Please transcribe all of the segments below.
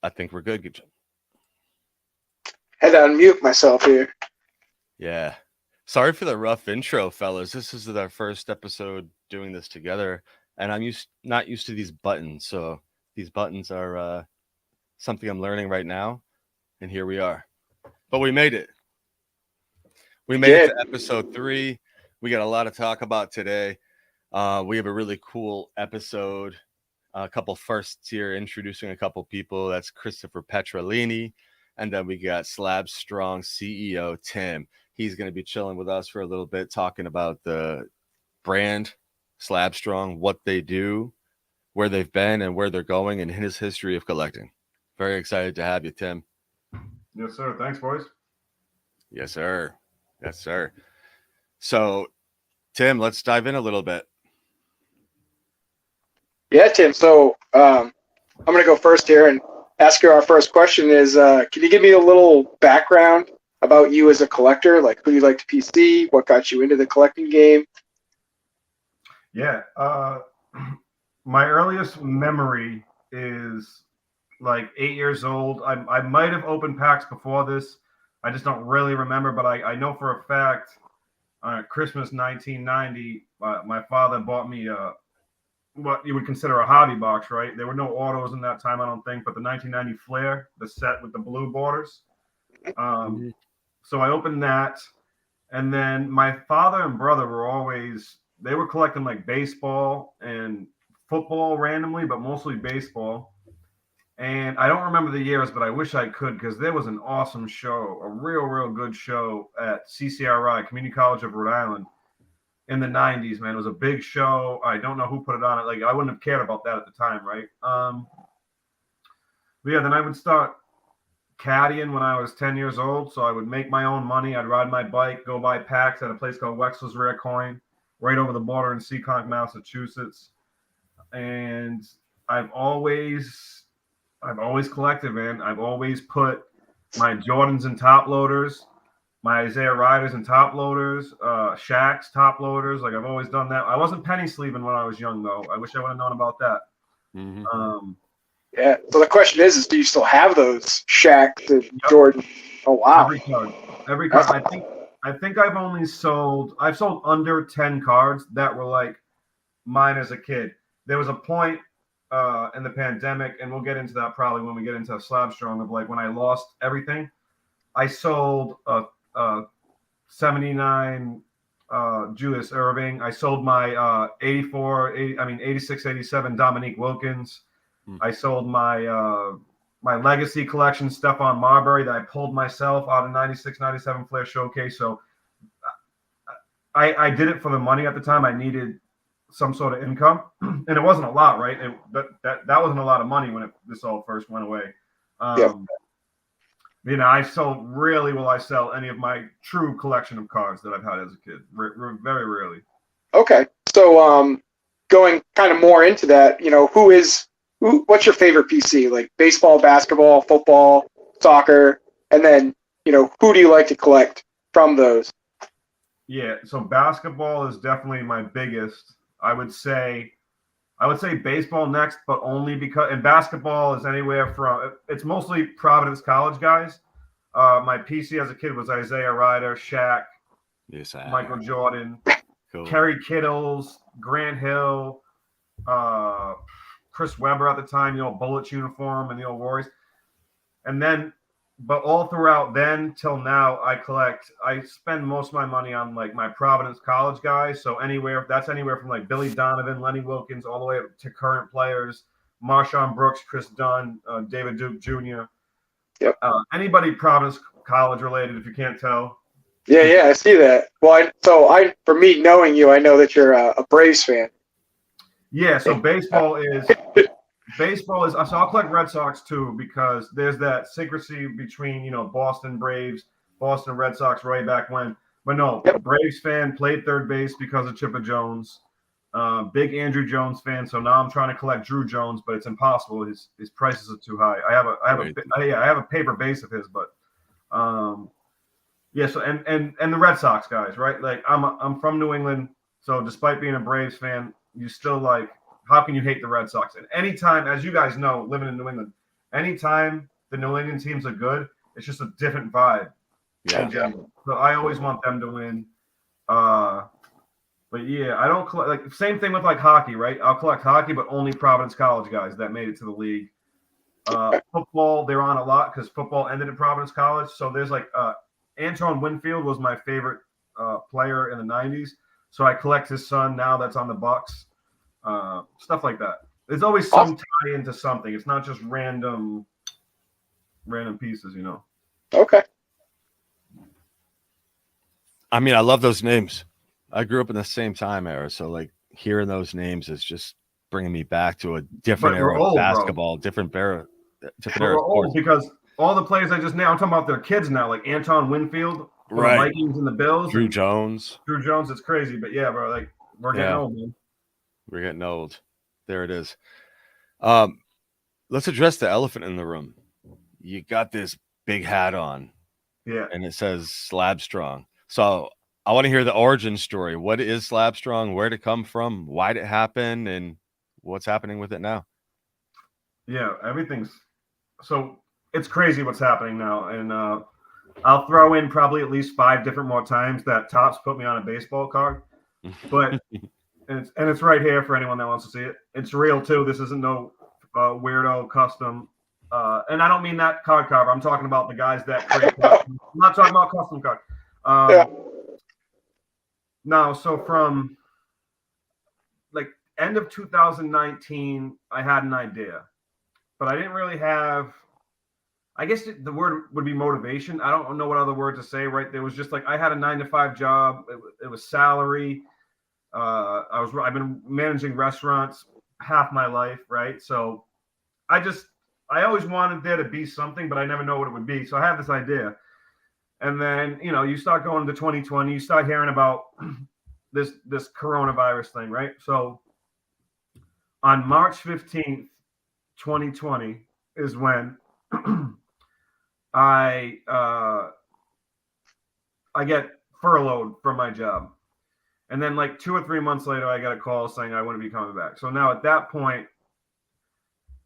I think we're good. Had to unmute myself here. Yeah. Sorry for the rough intro, fellas. This is our first episode doing this together, and I'm not used to these buttons. So these buttons are something I'm learning right now, and here we are. But we made it. We made it to episode 3. We got a lot to talk about today. We have a really cool episode. A couple firsts here, introducing a couple people. That's Kris Petrolini. And then we got Slab Strong CEO Tim. He's going to be chilling with us for a little bit, talking about the brand Slab Strong, what they do, where they've been, and where they're going, and his history of collecting. Very excited to have you, Tim. Yes, sir. Thanks, boys. Yes, sir. Yes, sir. So, Tim, let's dive in a little bit. Yeah, Tim. So I'm going to go first here and ask you our first question is, can you give me a little background about you as a collector? Like who you like to PC, what got you into the collecting game? Yeah. My earliest memory is like 8 years old. I might have opened packs before this. I just don't really remember, but I know for a fact Christmas 1990, my father bought me what you would consider a hobby box, right? There were no autos in that time, I don't think, but the 1990 Flair, the set with the blue borders. So I opened that, and then my father and brother they were collecting like baseball and football randomly, but mostly baseball. And I don't remember the years, but I wish I could, because there was an awesome show, a real good show at CCRI, Community College of Rhode Island, in the 90s, man. It was a big show. I don't know who put it on it. Like, I wouldn't have cared about that at the time, right? But yeah, then I would start caddying when I was 10 years old. So I would make my own money. I'd ride my bike, go buy packs at a place called Wexler's Rare Coin, right over the border in Seekonk, Massachusetts. And I've always collected, man. I've always put my Jordans in top loaders, my Isaiah Riders and top loaders, Shaq's top loaders. Like, I've always done that. I wasn't penny sleeving when I was young, though. I wish I would have known about that. Mm-hmm. Yeah. So the question is do you still have those Shaq's and Jordan? Oh, wow. Every card. I think I've sold under 10 cards that were like mine as a kid. There was a point in the pandemic, and we'll get into that probably when we get into Slab Strong, of like when I lost everything. I sold a 79 Julius Erving. I sold my 86, 87 Dominique Wilkins. I sold my legacy collection Stephon Marbury that I pulled myself out of 96, 97 Flair Showcase. So I did it for the money at the time. I needed some sort of income, and it wasn't a lot, right? That wasn't a lot of money when this all first went away. You know, I sell any of my true collection of cards that I've had as a kid. Very rarely. Okay. So going kind of more into that, you know, what's your favorite PC? Like baseball, basketball, football, soccer, and then, you know, who do you like to collect from those? Yeah, so basketball is definitely my biggest. I would say baseball next, but only because, and basketball is anywhere from, it's mostly Providence College guys. My PC as a kid was Isaiah Ryder, Shaq, Michael Jordan, cool. Kerry Kittles, Grant Hill, Chris Webber at the time, the old Bullets uniform and the old Warriors. And then, but all throughout then till now, I spend most of my money on like my Providence College guys. So anywhere from like Billy Donovan, Lenny Wilkins, all the way up to current players, Marshawn Brooks, Chris Dunn, David Duke Jr. Yep. Anybody Providence College related, if you can't tell. Yeah, I see that. Well, for me, knowing you, I know that you're a Braves fan. Yeah, so baseball is. So I'll collect Red Sox too, because there's that secrecy between, you know, Boston Braves, Boston Red Sox way back when. But no, Braves fan, played third base because of Chipper Jones. Big Andrew Jones fan. So now I'm trying to collect Drew Jones, but it's impossible. His prices are too high. I have a paper base of his, but yeah. So and the Red Sox guys, right? Like I'm from New England, so despite being a Braves fan, you still like. How can you hate the Red Sox? And anytime, as you guys know, living in New England, anytime the New England teams are good, it's just a different vibe. Yeah. So I always want them to win. But yeah, I don't collect, like, same thing with like hockey, right? I'll collect hockey, but only Providence College guys that made it to the league. Football, they're on a lot because football ended at Providence College. So there's like Antoine Winfield was my favorite player in the 90s. So I collect his son now that's on the Bucks. Stuff like that. There's always some tie into something. It's not just random pieces, you know. Okay. I mean, I love those names. I grew up in the same time era, so like hearing those names is just bringing me back to a different era of basketball, different era of sports. Because all the players I just named, I'm talking about their kids now, like Antoine Winfield, right? The Vikings and the Bills, Drew Jones. It's crazy, but yeah, bro, like we're getting old, man. We're getting old. There it is. Let's address the elephant in the room. You got this big hat on, and it says Slab Strong. So I want to hear the origin story. What is Slab Strong? Where did it come from? Why did it happen? And what's happening with it now? Yeah, so it's crazy what's happening now. And I'll throw in probably at least 5 different more times that Topps put me on a baseball card. But and it's right here for anyone that wants to see it. It's real too. This isn't no weirdo custom. And I don't mean that card cover. I'm talking about the guys that create. I'm not talking about custom card. No, so from like end of 2019, I had an idea, but I didn't really have, I guess the word would be motivation. I don't know what other word to say, right? There was just like, I had a 9-to-5 job. It was salary. I've been managing restaurants half my life, right? So I always wanted there to be something, but I never know what it would be. So I had this idea. And then, you know, you start going to 2020, you start hearing about this coronavirus thing, right? So on March 15th, 2020 is when I get furloughed from my job. And then like 2 or 3 months later, I got a call saying I wouldn't be coming back. So now at that point,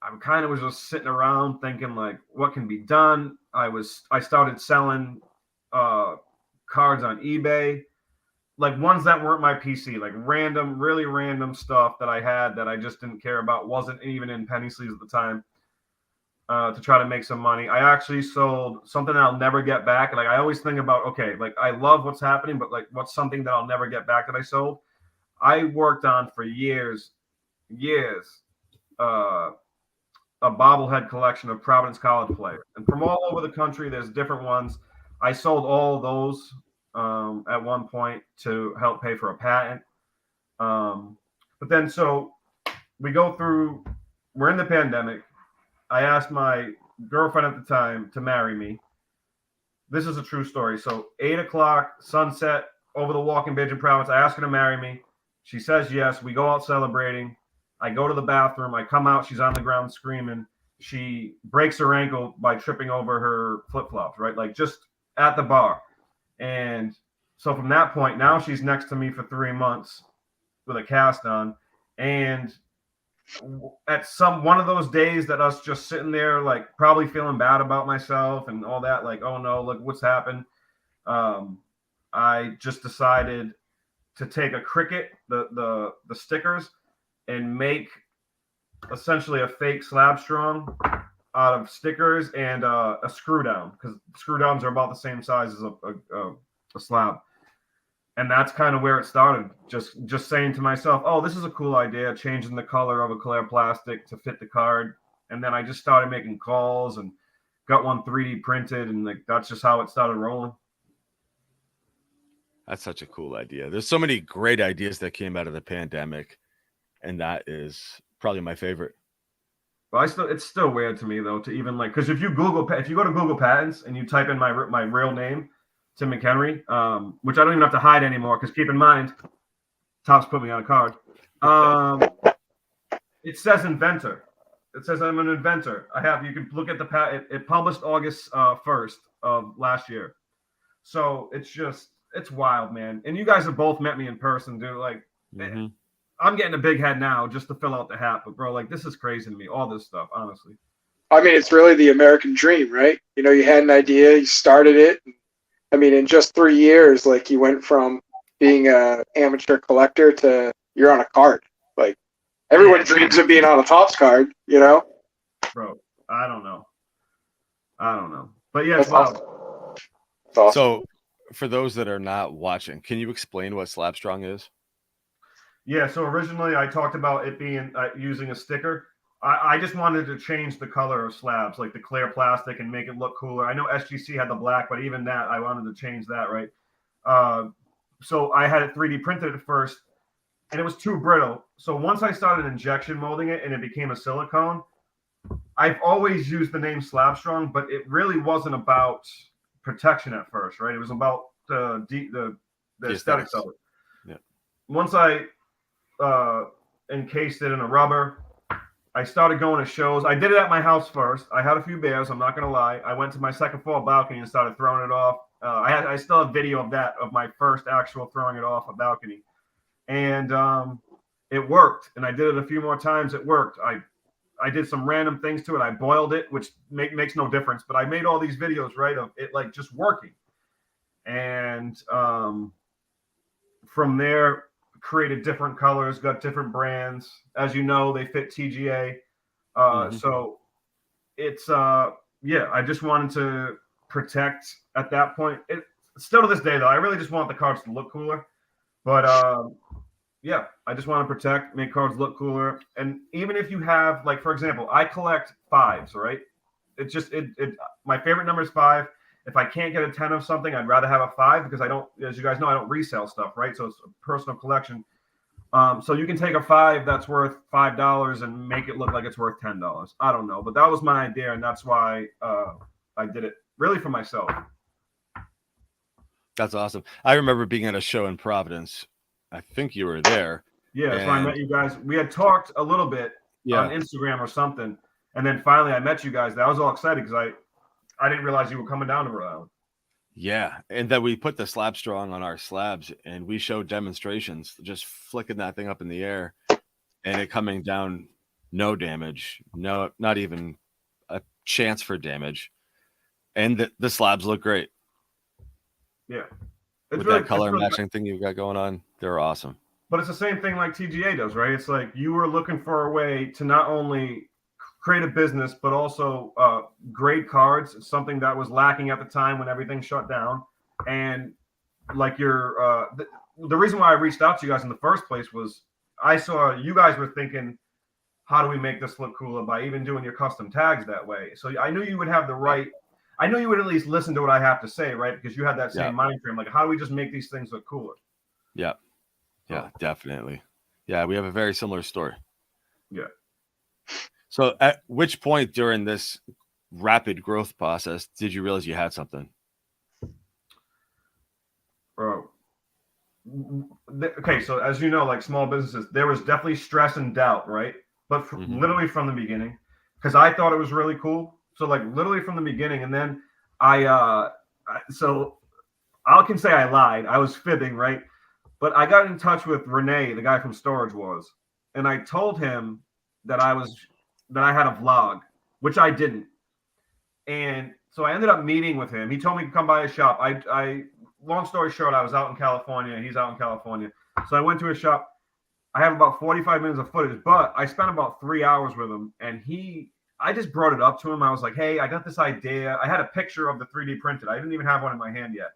I kind of was just sitting around thinking like, what can be done? I started selling cards on eBay, like ones that weren't my PC, like really random stuff that I had that I just didn't care about, wasn't even in penny sleeves at the time, to try to make some money. I actually sold something that I'll never get back. Like I always think about, okay, like I love what's happening, but like what's something that I'll never get back that I sold? I worked on for years, a bobblehead collection of Providence College players, and from all over the country, there's different ones. I sold all of those at one point to help pay for a patent. But then, so we're in the pandemic. I asked my girlfriend at the time to marry me. This is a true story. So 8:00 sunset over the walking bridge in Providence. I asked her to marry me. She says yes. We go out celebrating. I go to the bathroom. I come out. She's on the ground screaming. She breaks her ankle by tripping over her flip-flops, right? Like just at the bar. And so from that point, now she's next to me for 3 months with a cast on. And at one of those days that us just sitting there, like probably feeling bad about myself and all that, like, oh no, look what's happened. I just decided to take a cricket, the stickers, and make essentially a fake Slab Strong out of stickers and a screw down, because screw downs are about the same size as a slab. And that's kind of where it started. Just saying to myself, oh, this is a cool idea, changing the color of a clear plastic to fit the card. And then I just started making calls and got one 3D printed, and like that's just how it started rolling. That's such a cool idea. There's so many great ideas that came out of the pandemic, and that is probably my favorite. But it's still weird to me though to even like, because if you go to Google Patents and you type in my real name, Tim McEnery, which I don't even have to hide anymore, because keep in mind, Topps put me on a card. It says inventor. It says I'm an inventor. You can look at the patent. It published August 1st of last year. So it's wild, man. And you guys have both met me in person, dude. Like, I'm getting a big head now just to fill out the hat. But bro, like, this is crazy to me. All this stuff, honestly. I mean, it's really the American dream, right? You know, you had an idea, you started it. I mean, in just 3 years, like you went from being a amateur collector to you're on a card. Like everyone dreams of being on a Topps card, you know? Bro, I don't know. But yeah, That's wow. awesome. That's awesome. So, for those that are not watching, can you explain what Slab Strong is? Yeah, so originally I talked about it being using a sticker. I just wanted to change the color of slabs, like the clear plastic, and make it look cooler. I know SGC had the black, but even that, I wanted to change that, right? So I had it 3D printed at first, and it was too brittle. So once I started injection molding it and it became a silicone, I've always used the name Slab Strong, but it really wasn't about protection at first, right? It was about the aesthetics of it. Yeah. Once I encased it in a rubber, I started going to shows. I did it at my house first. I had a few bears. I'm not going to lie. I went to my second floor balcony and started throwing it off. I still have video of that, of my first actual throwing it off a balcony. And it worked. And I did it a few more times. It worked. I did some random things to it. I boiled it, which makes no difference. But I made all these videos, right, of it like just working. And from there, created different colors, got different brands. As you know, they fit TGA. So it's, I just wanted to protect at that point. Still to this day, though, I really just want the cards to look cooler. But I just want to protect, make cards look cooler. And even if you have, like, for example, I collect 5s, right? It's just, my favorite number is 5. If I can't get a 10 of something, I'd rather have a 5 because I don't, as you guys know, I don't resell stuff, right? So it's a personal collection. So you can take a 5 that's worth $5 and make it look like it's worth $10. I don't know, but that was my idea, and that's why I did it really for myself. That's awesome. I remember being at a show in Providence. I think you were there. Yeah, so I met you guys. We had talked a little bit on Instagram or something, and then finally I met you guys. I was all excited because I didn't realize you were coming down to Rhode Island. Yeah, and then we put the Slab Strong on our slabs, and we showed demonstrations, just flicking that thing up in the air, and it coming down, no damage, no, not even a chance for damage, and the slabs look great. Yeah, with really, that color matching thing you got going on, they're awesome. But it's the same thing like TGA does, right? It's like you were looking for a way to not only create a business, but also grade cards. It's something that was lacking at the time when everything shut down. And like the reason why I reached out to you guys in the first place was I saw you guys were thinking, how do we make this look cooler by even doing your custom tags that way? So I knew you would have the right, I knew you would at least listen to what I have to say, right? Because you had that same mind frame. Like, how do we just make these things look cooler? Yeah. Yeah, definitely. Yeah, we have a very similar story. Yeah. So at which point during this rapid growth process did you realize you had something? Bro. Okay, so as you know, like small businesses, there was definitely stress and doubt, right? But literally from the beginning, because I thought it was really cool. So like literally from the beginning, and then so I can say I lied. I was fibbing, right? But I got in touch with Renee, the guy from Storage Wars, and I told him that I had a vlog, which I didn't. And so I ended up meeting with him. He told me to come by his shop. I long story short, I was out in California, and he's out in California. So I went to his shop. I have about 45 minutes of footage, but I spent about 3 hours with him, and I just brought it up to him. I was like, hey, I got this idea. I had a picture of the 3D printed. I didn't even have one in my hand yet.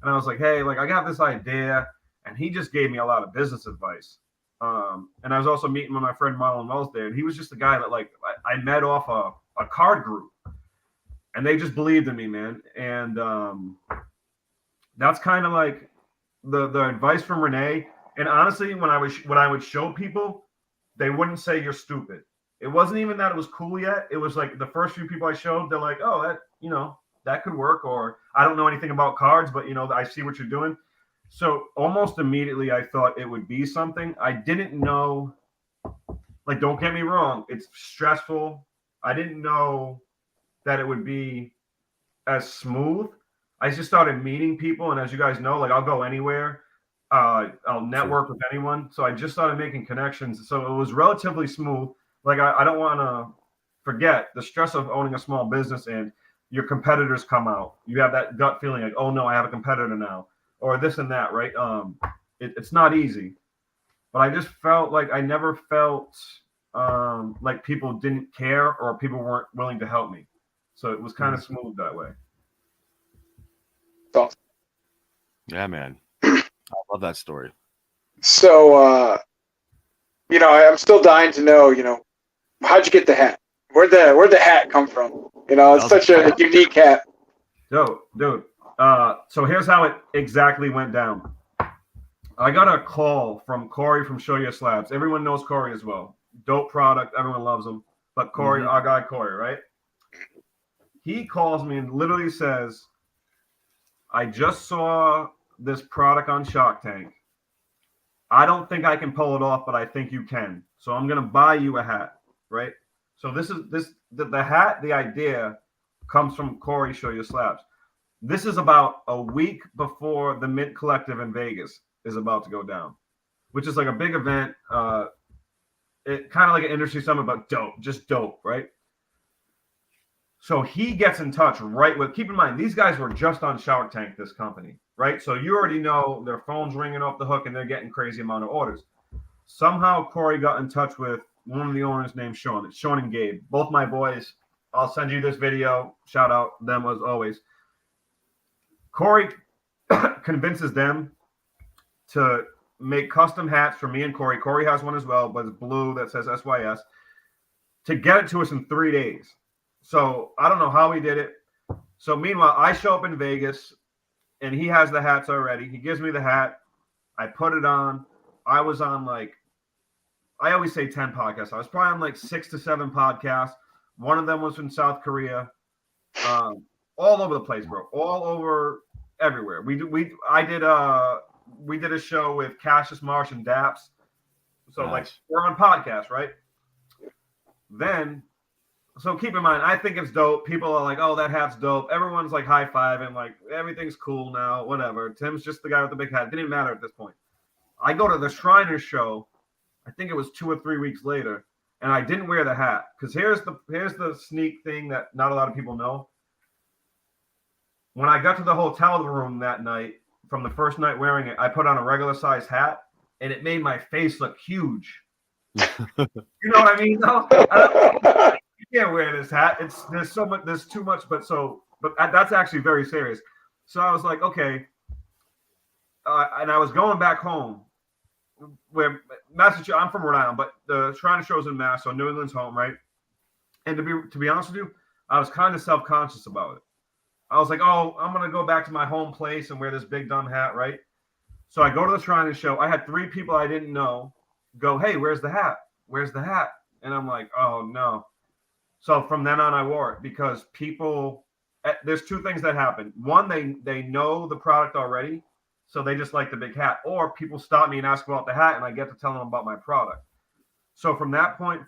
And I was like, hey, like I got this idea. And he just gave me a lot of business advice. And I was also meeting with my friend Marlon Wells there. And he was just the guy that like I met off a card group. And they just believed in me, man. And that's kind of like the advice from Renee. And honestly, when I would show people, they wouldn't say you're stupid. It wasn't even that it was cool yet. It was like the first few people I showed, they're like, oh, that could work. Or I don't know anything about cards, but I see what you're doing. So almost immediately I thought it would be something. I didn't know, like, don't get me wrong, it's stressful. I didn't know that it would be as smooth. I just started meeting people, and as you guys know, like I'll go anywhere. I'll network with anyone. So I just started making connections. So it was relatively smooth. Like I don't want to forget the stress of owning a small business and your competitors come out. You have that gut feeling like, oh no, I have a competitor now, or this and that, right? It's not easy, but I just felt like I never felt like people didn't care or people weren't willing to help me. So it was kind of smooth that way. Awesome. Yeah, man. I love that story. So, I'm still dying to know, how'd you get the hat? Where'd the hat come from? It's such a unique hat. Dude. So here's how it exactly went down. I got a call from Corey from Show Your Slabs. Everyone knows Corey as well. Dope product. Everyone loves him. But Corey, our guy Corey, right? He calls me and literally says, I just saw this product on Shark Tank. I don't think I can pull it off, but I think you can. So I'm going to buy you a hat, right? So the hat, the idea comes from Corey Show Your Slabs. This is about a week before the Mint Collective in Vegas is about to go down, which is like a big event. It kind of like an industry summit, but just dope, right? So he gets in touch keep in mind, these guys were just on Shark Tank, this company, right? So you already know their phone's ringing off the hook and they're getting crazy amount of orders. Somehow Corey got in touch with one of the owners named Sean. It's Sean and Gabe, both my boys. I'll send you this video. Shout out them as always. Corey convinces them to make custom hats for me and Corey. Corey has one as well, but it's blue that says SYS, to get it to us in 3 days. So I don't know how he did it. So meanwhile, I show up in Vegas and he has the hats already. He gives me the hat. I put it on. I was on I always say 10 podcasts. I was probably on 6 to 7 podcasts. One of them was from South Korea. All over the place, bro. All over everywhere. We did a show with Cassius Marsh and Daps. So nice. We're on podcast, right? So keep in mind, I think it's dope. People are like, oh, that hat's dope. Everyone's high-fiving, everything's cool now, whatever. Tim's just the guy with the big hat. It didn't matter at this point. I go to the Shriners show, I think it was 2 or 3 weeks later, and I didn't wear the hat. Because here's the sneak thing that not a lot of people know. When I got to the hotel room that night, from the first night wearing it, I put on a regular size hat, and it made my face look huge. You know what I mean? No, you can't wear this hat. There's too much, but that's actually very serious. So I was like, okay, and I was going back home, where Massachusetts. I'm from Rhode Island, but the Shrine Show's in Mass, so New England's home, right? And to be honest with you, I was kind of self-conscious about it. I was like, oh, I'm gonna go back to my home place and wear this big dumb hat, right? So I go to the Shrine Show. I had 3 people I didn't know go, hey, where's the hat? Where's the hat? And I'm like, oh no. So from then on, I wore it because people. There's 2 things that happen. One, they know the product already, so they just like the big hat. Or people stop me and ask about the hat, and I get to tell them about my product. So from that point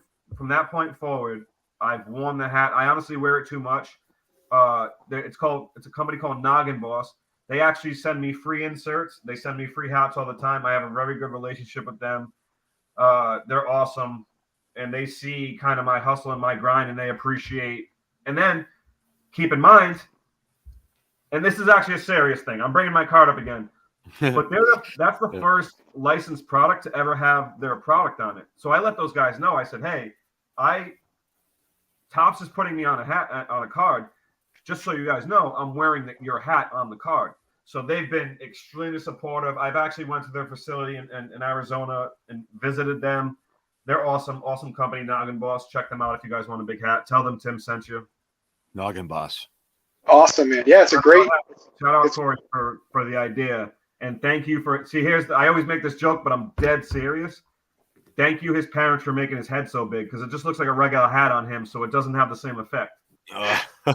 forward, I've worn the hat. I honestly wear it too much. It's a company called Noggin Boss. They actually send me free inserts. They send me free hats all the time. I have a very good relationship with them. They're awesome, and they see kind of my hustle and my grind, and they appreciate. And then keep in mind, and this is actually a serious thing. I'm bringing my card up again, but that's the first licensed product to ever have their product on it. So I let those guys know. I said, hey, Topps is putting me on a card. Just so you guys know, I'm wearing your hat on the card. So they've been extremely supportive. I've actually went to their facility in Arizona and visited them. They're awesome company, Noggin Boss. Check them out if you guys want a big hat. Tell them Tim sent you. Noggin Boss. Awesome, man. Yeah, it's a great. Shout out Corey for the idea. And thank you for. See, I always make this joke, but I'm dead serious. Thank you, his parents, for making his head so big because it just looks like a regular hat on him, so it doesn't have the same effect. Right? So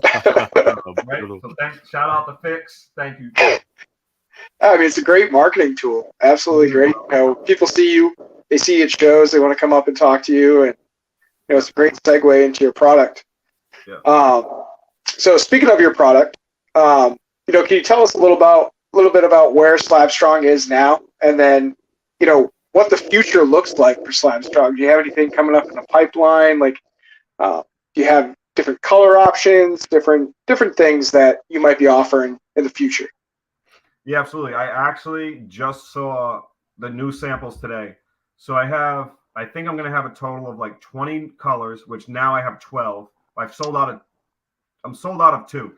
shout out to Fix. Thank you. I mean, it's a great marketing tool. Absolutely great. People see you, they see you at shows, they want to come up and talk to you, and it's a great segue into your product. Yeah. So speaking of your product, can you tell us a little bit about where Slab Strong is now, and then what the future looks like for Slab Strong? Do you have anything coming up in the pipeline? Do you have different color options, different things that you might be offering in the future? Yeah, absolutely. I actually just saw the new samples today. So I think I'm going to have a total of like 20 colors, which now I have 12. I'm sold out of 2.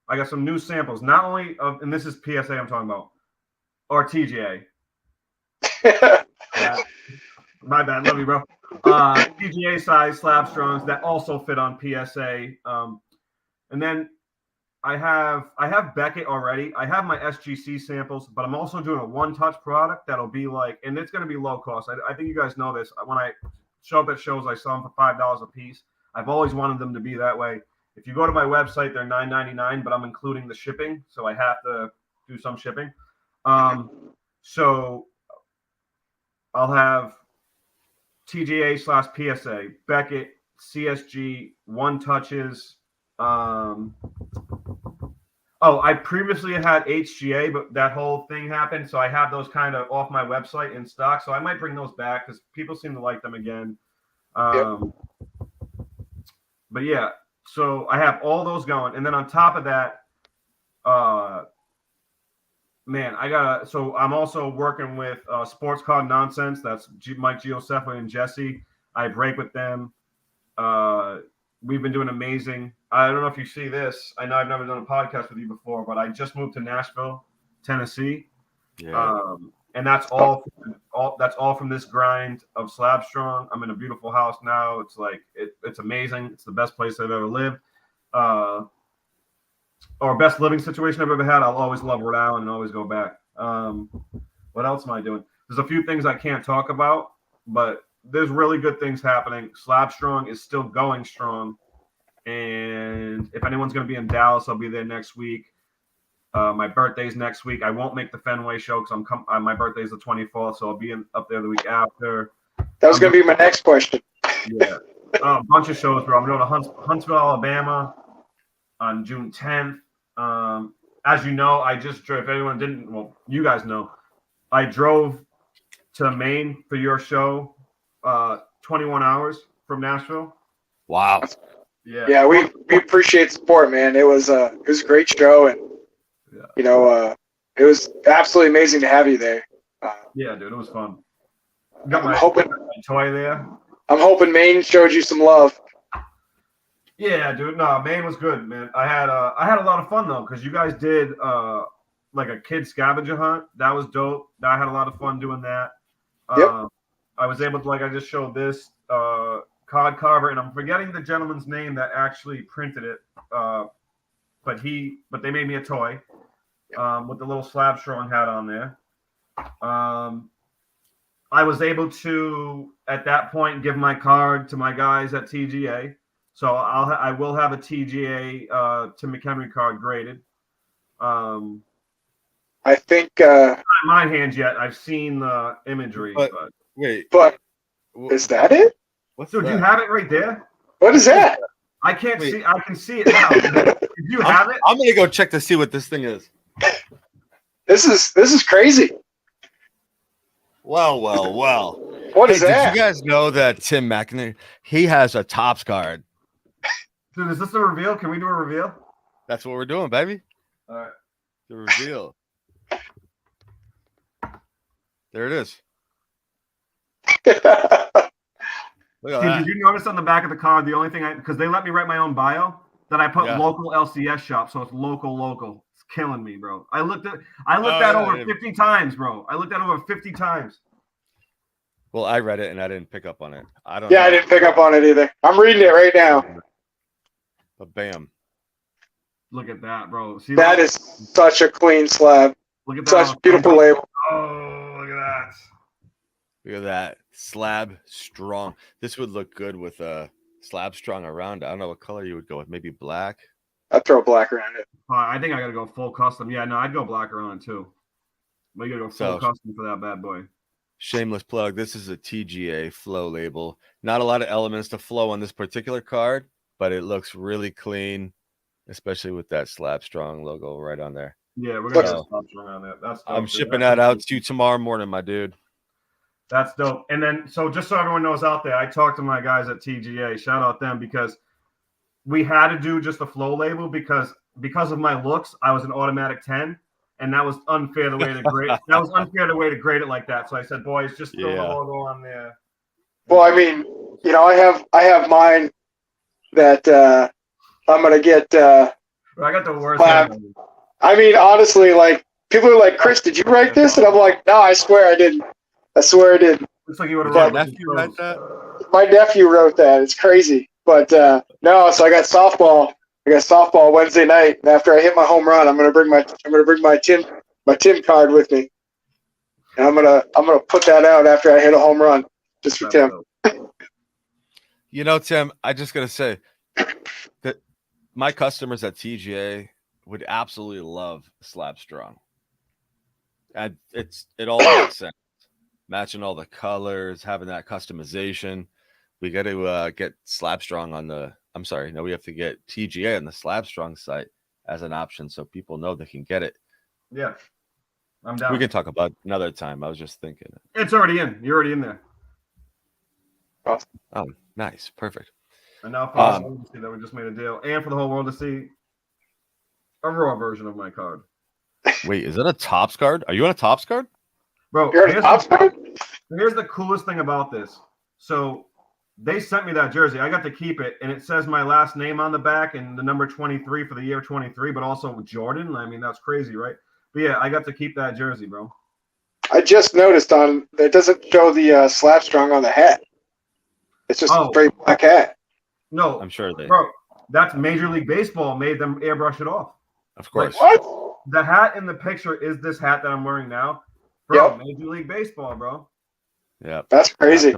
I got some new samples, not only of, and this is PSA I'm talking about, or TGA. My bad, love you, bro. TGA size Slab Strongs that also fit on PSA. And then I have Beckett already. I have my SGC samples, but I'm also doing a one-touch product that'll be like, and it's going to be low cost. I think you guys know this. When I show up at shows, I sell them for $5 a piece. I've always wanted them to be that way. If you go to my website, they're $9.99, but I'm including the shipping, so I have to do some shipping. So I'll have TGA/PSA, Beckett, CSG, one touches. I previously had HGA, but that whole thing happened, so I have those kind of off my website in stock. So I might bring those back because people seem to like them again. But yeah, so I have all those going, and then on top of that, so I'm also working with Sports Card Nonsense. That's Mike Giuseppe and Jesse. I break with them. We've been doing amazing. I don't know if you see this. I know I've never done a podcast with you before, but I just moved to Nashville, Tennessee. Yeah. And that's all from this grind of Slab Strong. I'm in a beautiful house now. It's like it's amazing. It's the best place I've ever lived. Or best living situation I've ever had. I'll always love Rhode Island and always go back. What else am I doing? There's a few things I can't talk about, but there's really good things happening. Slab Strong is still going strong. And if anyone's going to be in Dallas, I'll be there next week. My birthday's next week. I won't make the Fenway show because my birthday's the 24th, so I'll be up there the week after. That was going to be my next question. Yeah. A bunch of shows, bro. I'm going to Huntsville, Alabama on June 10th. As you know, I just drove. If anyone didn't, well, you guys know, I drove to Maine for your show, 21 hours from Nashville. Wow. Yeah, we appreciate the support, man. It was a great show, and it was absolutely amazing to have you there. Yeah, dude, it was fun. Got my toy there. I'm hoping Maine showed you some love. Yeah, dude. No, Maine was good, man. I had a lot of fun though, because you guys did like a kid scavenger hunt. That was dope. I had a lot of fun doing that. Yep. I was able to, like I just showed this card carver, and I'm forgetting the gentleman's name that actually printed it. But they made me a toy with the little Slab Strong hat on there. I was able to, at that point, give my card to my guys at TGA. So I will have a TGA Tim McEnery card graded. I think not in my hands yet. I've seen the imagery. But is that it? Dude, you have it right there. What is that? I can't see. I can see it now. Did you have it? I'm gonna go check to see what this thing is. This is crazy. Well. What is that? Did you guys know that Tim McEnery, he has a Topps card? Dude, is this a reveal? Can we do a reveal? That's what we're doing, baby. All right. The reveal. There it is. Look at that. Did you notice on the back of the card, the only thing because they let me write my own bio, that I put local LCS shop, so it's local. It's killing me, bro. I looked at over 50 times, bro. I looked at over 50 times. Well, I read it and I didn't pick up on it. I didn't pick up on it either. I'm reading it right now. But bam. Look at that, bro. See that is such a clean slab. Look at that. Such a beautiful label. Oh, look at that. Look at that. Slab Strong. This would look good with a Slab Strong around. I don't know what color you would go with. Maybe black. I'd throw black around it. I think I got to go full custom. Yeah, no, I'd go black around it too. We got to go full custom for that bad boy. Shameless plug. This is a TGA flow label. Not a lot of elements to flow on this particular card, but it looks really clean, especially with that Slab Strong logo right on there. Yeah, we're going to have Slab Strong on that. That's dope, I'm shipping that out to you tomorrow morning, my dude. That's dope. And then, so just so everyone knows out there, I talked to my guys at TGA. Shout out them because we had to do just the flow label because of my looks, I was an automatic 10, and that was unfair the way to grade. That was unfair the way to grade it like that. So I said, boys, just throw the logo on there. Well, I mean, I have mine that I'm gonna get. But I got the worst. I mean, honestly, like people are like, Chris, did you write this? And I'm like, no, I swear I didn't. I swear I didn't. It's like you would have wrote that. My nephew wrote that. It's crazy. But no, so I got softball. Wednesday night, and after I hit my home run, I'm gonna bring my Tim card with me, and I'm gonna put that out after I hit a home run just for Tim. Tim, I just gotta say that my customers at TGA would absolutely love Slab Strong, and it all makes sense. Matching all the colors, having that customization. We got to get Slab Strong on the. I'm sorry, no, we have to get TGA on the Slab Strong site as an option so people know they can get it. Yeah, I'm down. We can talk about another time. I was just thinking. It's already in. You're already in there. Awesome. Oh, nice, perfect. And now for the whole world to see that we just made a deal, and for the whole world to see a raw version of my card. Wait, is that a Topps card? Are you on a Topps card, bro? Here's the coolest thing about this. So. They sent me that jersey. I got to keep it, and it says my last name on the back and the number 23 for the year 23, but also Jordan. I mean, that's crazy, right? But yeah, I got to keep that jersey, bro. I just noticed that doesn't show the Slab Strong on the hat. It's just a straight black hat. No, I'm sure bro. That's Major League Baseball made them airbrush it off. Of course. Like, what? The hat in the picture is this hat that I'm wearing now, bro. Yep. Major League Baseball, bro. Yeah, that's crazy.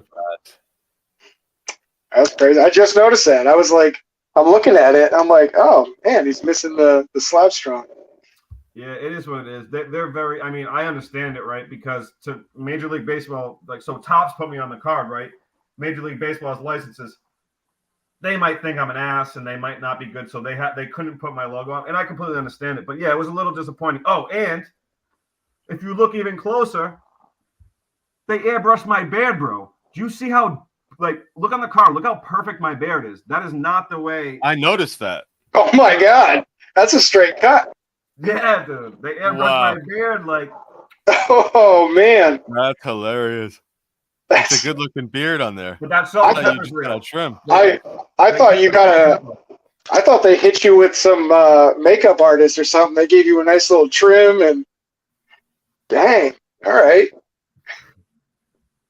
That's crazy. I just noticed that. I was like, I'm looking at it. I'm like, oh man, he's missing the Slab Strong. Yeah, it is what it is. They're very. I mean, I understand it, right? Because to Major League Baseball, like, so Topps put me on the card, right? Major League Baseball's licenses. They might think I'm an ass, and they might not be good, so they couldn't put my logo on, and I completely understand it. But yeah, it was a little disappointing. Oh, and if you look even closer, they airbrushed my beard, bro. Do you see how? Like, look on the card. Look how perfect my beard is. That is not the way. I noticed that. Oh my god, that's a straight cut. Yeah, dude. They airbrushed my beard like. Oh man, that's hilarious. That's a good-looking beard on there. But that's so. I thought you just got a trim. I thought you got a. I thought they hit you with some makeup artist or something. They gave you a nice little trim and. Dang. All right.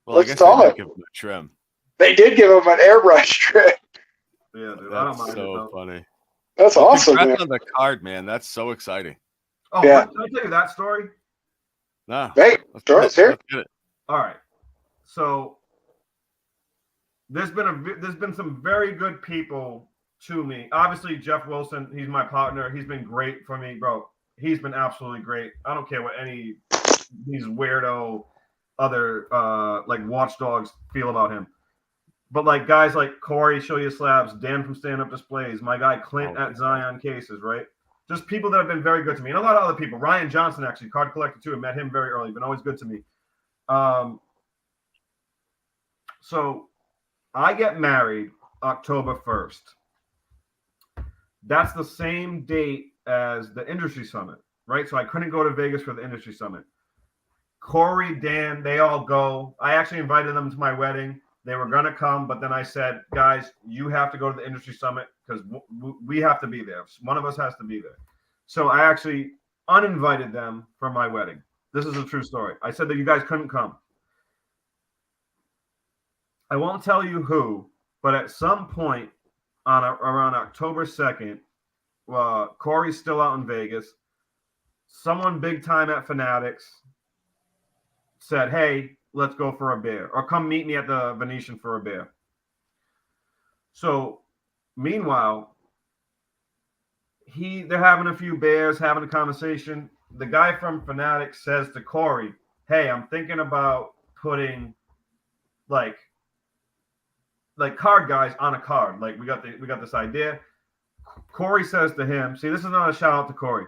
Well, I guess they did give him a trim. They did give him an airbrush trim. Yeah, dude. That's I don't mind so funny. That's awesome, man. On the card, man. That's so exciting. Oh, yeah. Can I tell you that story? No. Hey, let's hear it. All right. So there's been some very good people to me. Obviously, Jeff Wilson, he's my partner. He's been great for me, bro. He's been absolutely great. I don't care what any these weirdo other like watchdogs feel about him. But like guys like Corey, Show You Slabs, Dan from Stand Up Displays, my guy Clint at Zion Cases, right? Just people that have been very good to me. And a lot of other people. Ryan Johnson, actually, card collector too. I met him very early. Been always good to me. So I get married October 1st. That's the same date as the Industry Summit, right? So I couldn't go to Vegas for the Industry Summit. Corey, Dan, they all go. I actually invited them to my wedding. They were going to come, but then I said, guys, you have to go to the Industry Summit because we have to be there. One of us has to be there. So I actually uninvited them for my wedding. This is a true story. I said that you guys couldn't come. I won't tell you who, but at some point around October 2nd, Corey's still out in Vegas. Someone big time at Fanatics said, hey, let's go for a beer, or come meet me at the Venetian for a beer. So meanwhile, they're having a few beers, having a conversation. The guy from Fanatics says to Corey, hey, I'm thinking about putting like card guys on a card. Like we got this idea. Corey says to him, see, this is not a shout out to Corey.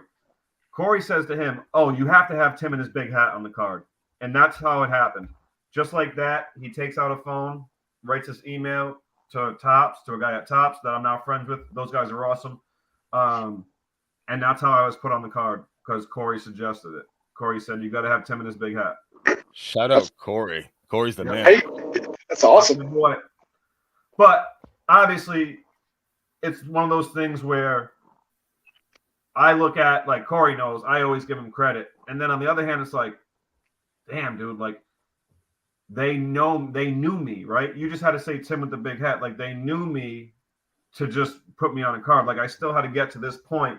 Corey says to him, oh, you have to have Tim and his big hat on the card. And that's how it happened. Just like that, he takes out a phone, writes his email, to Topps, to a guy at Topps that I'm now friends with. Those guys are awesome. And that's how I was put on the card because Corey suggested it. Corey said, you got to have Tim in his big hat. Shout out Corey. Corey's the man. Hey, that's awesome. But obviously, it's one of those things where I look at, like Corey knows, I always give him credit. And then on the other hand, it's like, damn, dude, like they knew me, right? You just had to say Tim with the big hat. Like they knew me to just put me on a card. Like I still had to get to this point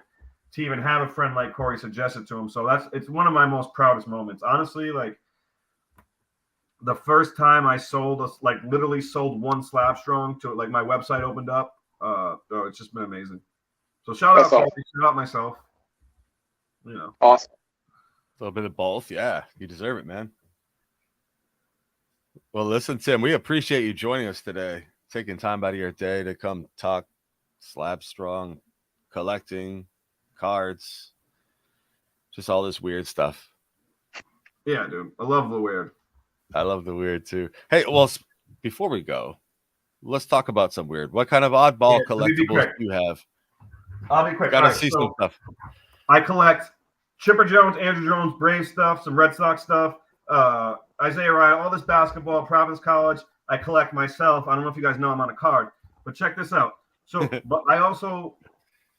to even have a friend like Corey suggested to him. So it's one of my most proudest moments. Honestly, like the first time I literally sold one Slab Strong to like my website opened up. It's just been amazing. So shout out Corey, shout out myself. You know. Awesome. A little bit of both. Yeah, you deserve it, man. Well, listen, Tim, we appreciate you joining us today, taking time out of your day to come talk Slab Strong, collecting, cards, just all this weird stuff. Yeah, dude. I love the weird. I love the weird, too. Hey, well, before we go, let's talk about some weird. What kind of oddball collectibles do you have? I'll be quick. Gotta see some stuff. I collect Chipper Jones, Andrew Jones, Brave stuff, some Red Sox stuff, Isaiah Ryan, all this basketball, Providence College. I collect myself. I don't know if you guys know I'm on a card, but check this out. So, but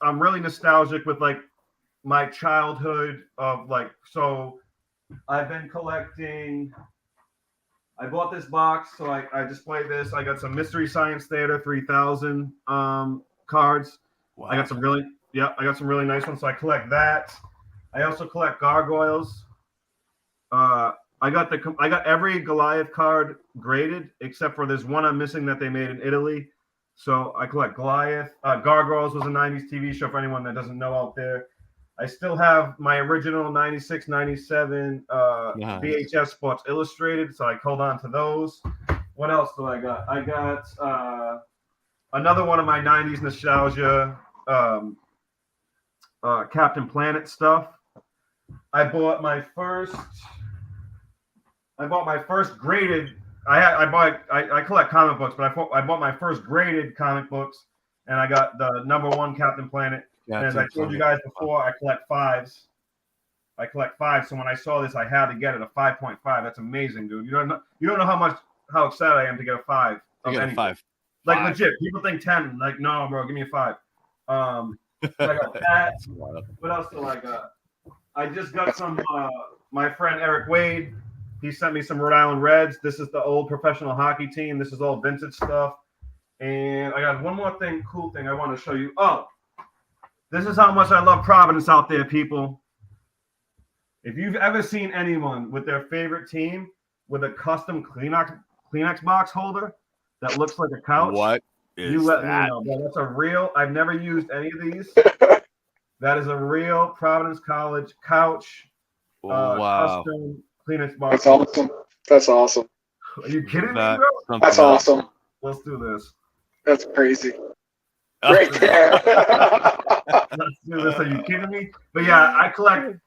I'm really nostalgic with like my childhood of like, so I've been collecting. I bought this box, so I display this. I got some Mystery Science Theater 3000 cards. Wow. I got some really nice ones. So I collect that. I also collect gargoyles. I got every Goliath card graded except for there's one I'm missing that they made in Italy. So I collect Goliath. Gargoyles was a 90s TV show for anyone that doesn't know out there. I still have my original 96, 97 VHS Sports Illustrated, so I hold on to those. What else do I got? I got another one of my 90s nostalgia Captain Planet stuff. I bought my first graded. I collect comic books, but I bought my first graded comic books, and I got the #1 Captain Planet. And as I told you guys before, I collect fives. So when I saw this, I had to get it a 5.5. That's amazing, dude. You don't know how excited I am to get a 5. You get a 5. Like legit, people think 10. Like no, bro, give me a 5. So I got that. What else do I got? I just got some. My friend Eric Wade, he sent me some Rhode Island Reds. This is the old professional hockey team. This is all vintage stuff. And I got one more cool thing I want to show you. Oh, this is how much I love Providence out there, people. If you've ever seen anyone with their favorite team with a custom Kleenex box holder that looks like a couch, what is you let that? me know. Bro, that's a real. I've never used any of these. That is a real Providence College couch. Wow. Custom Kleenex box. That's awesome. That's awesome. Are you kidding me, bro? That's awesome. Let's do this. That's crazy. Right there. Let's do this. Are you kidding me? But yeah, I collect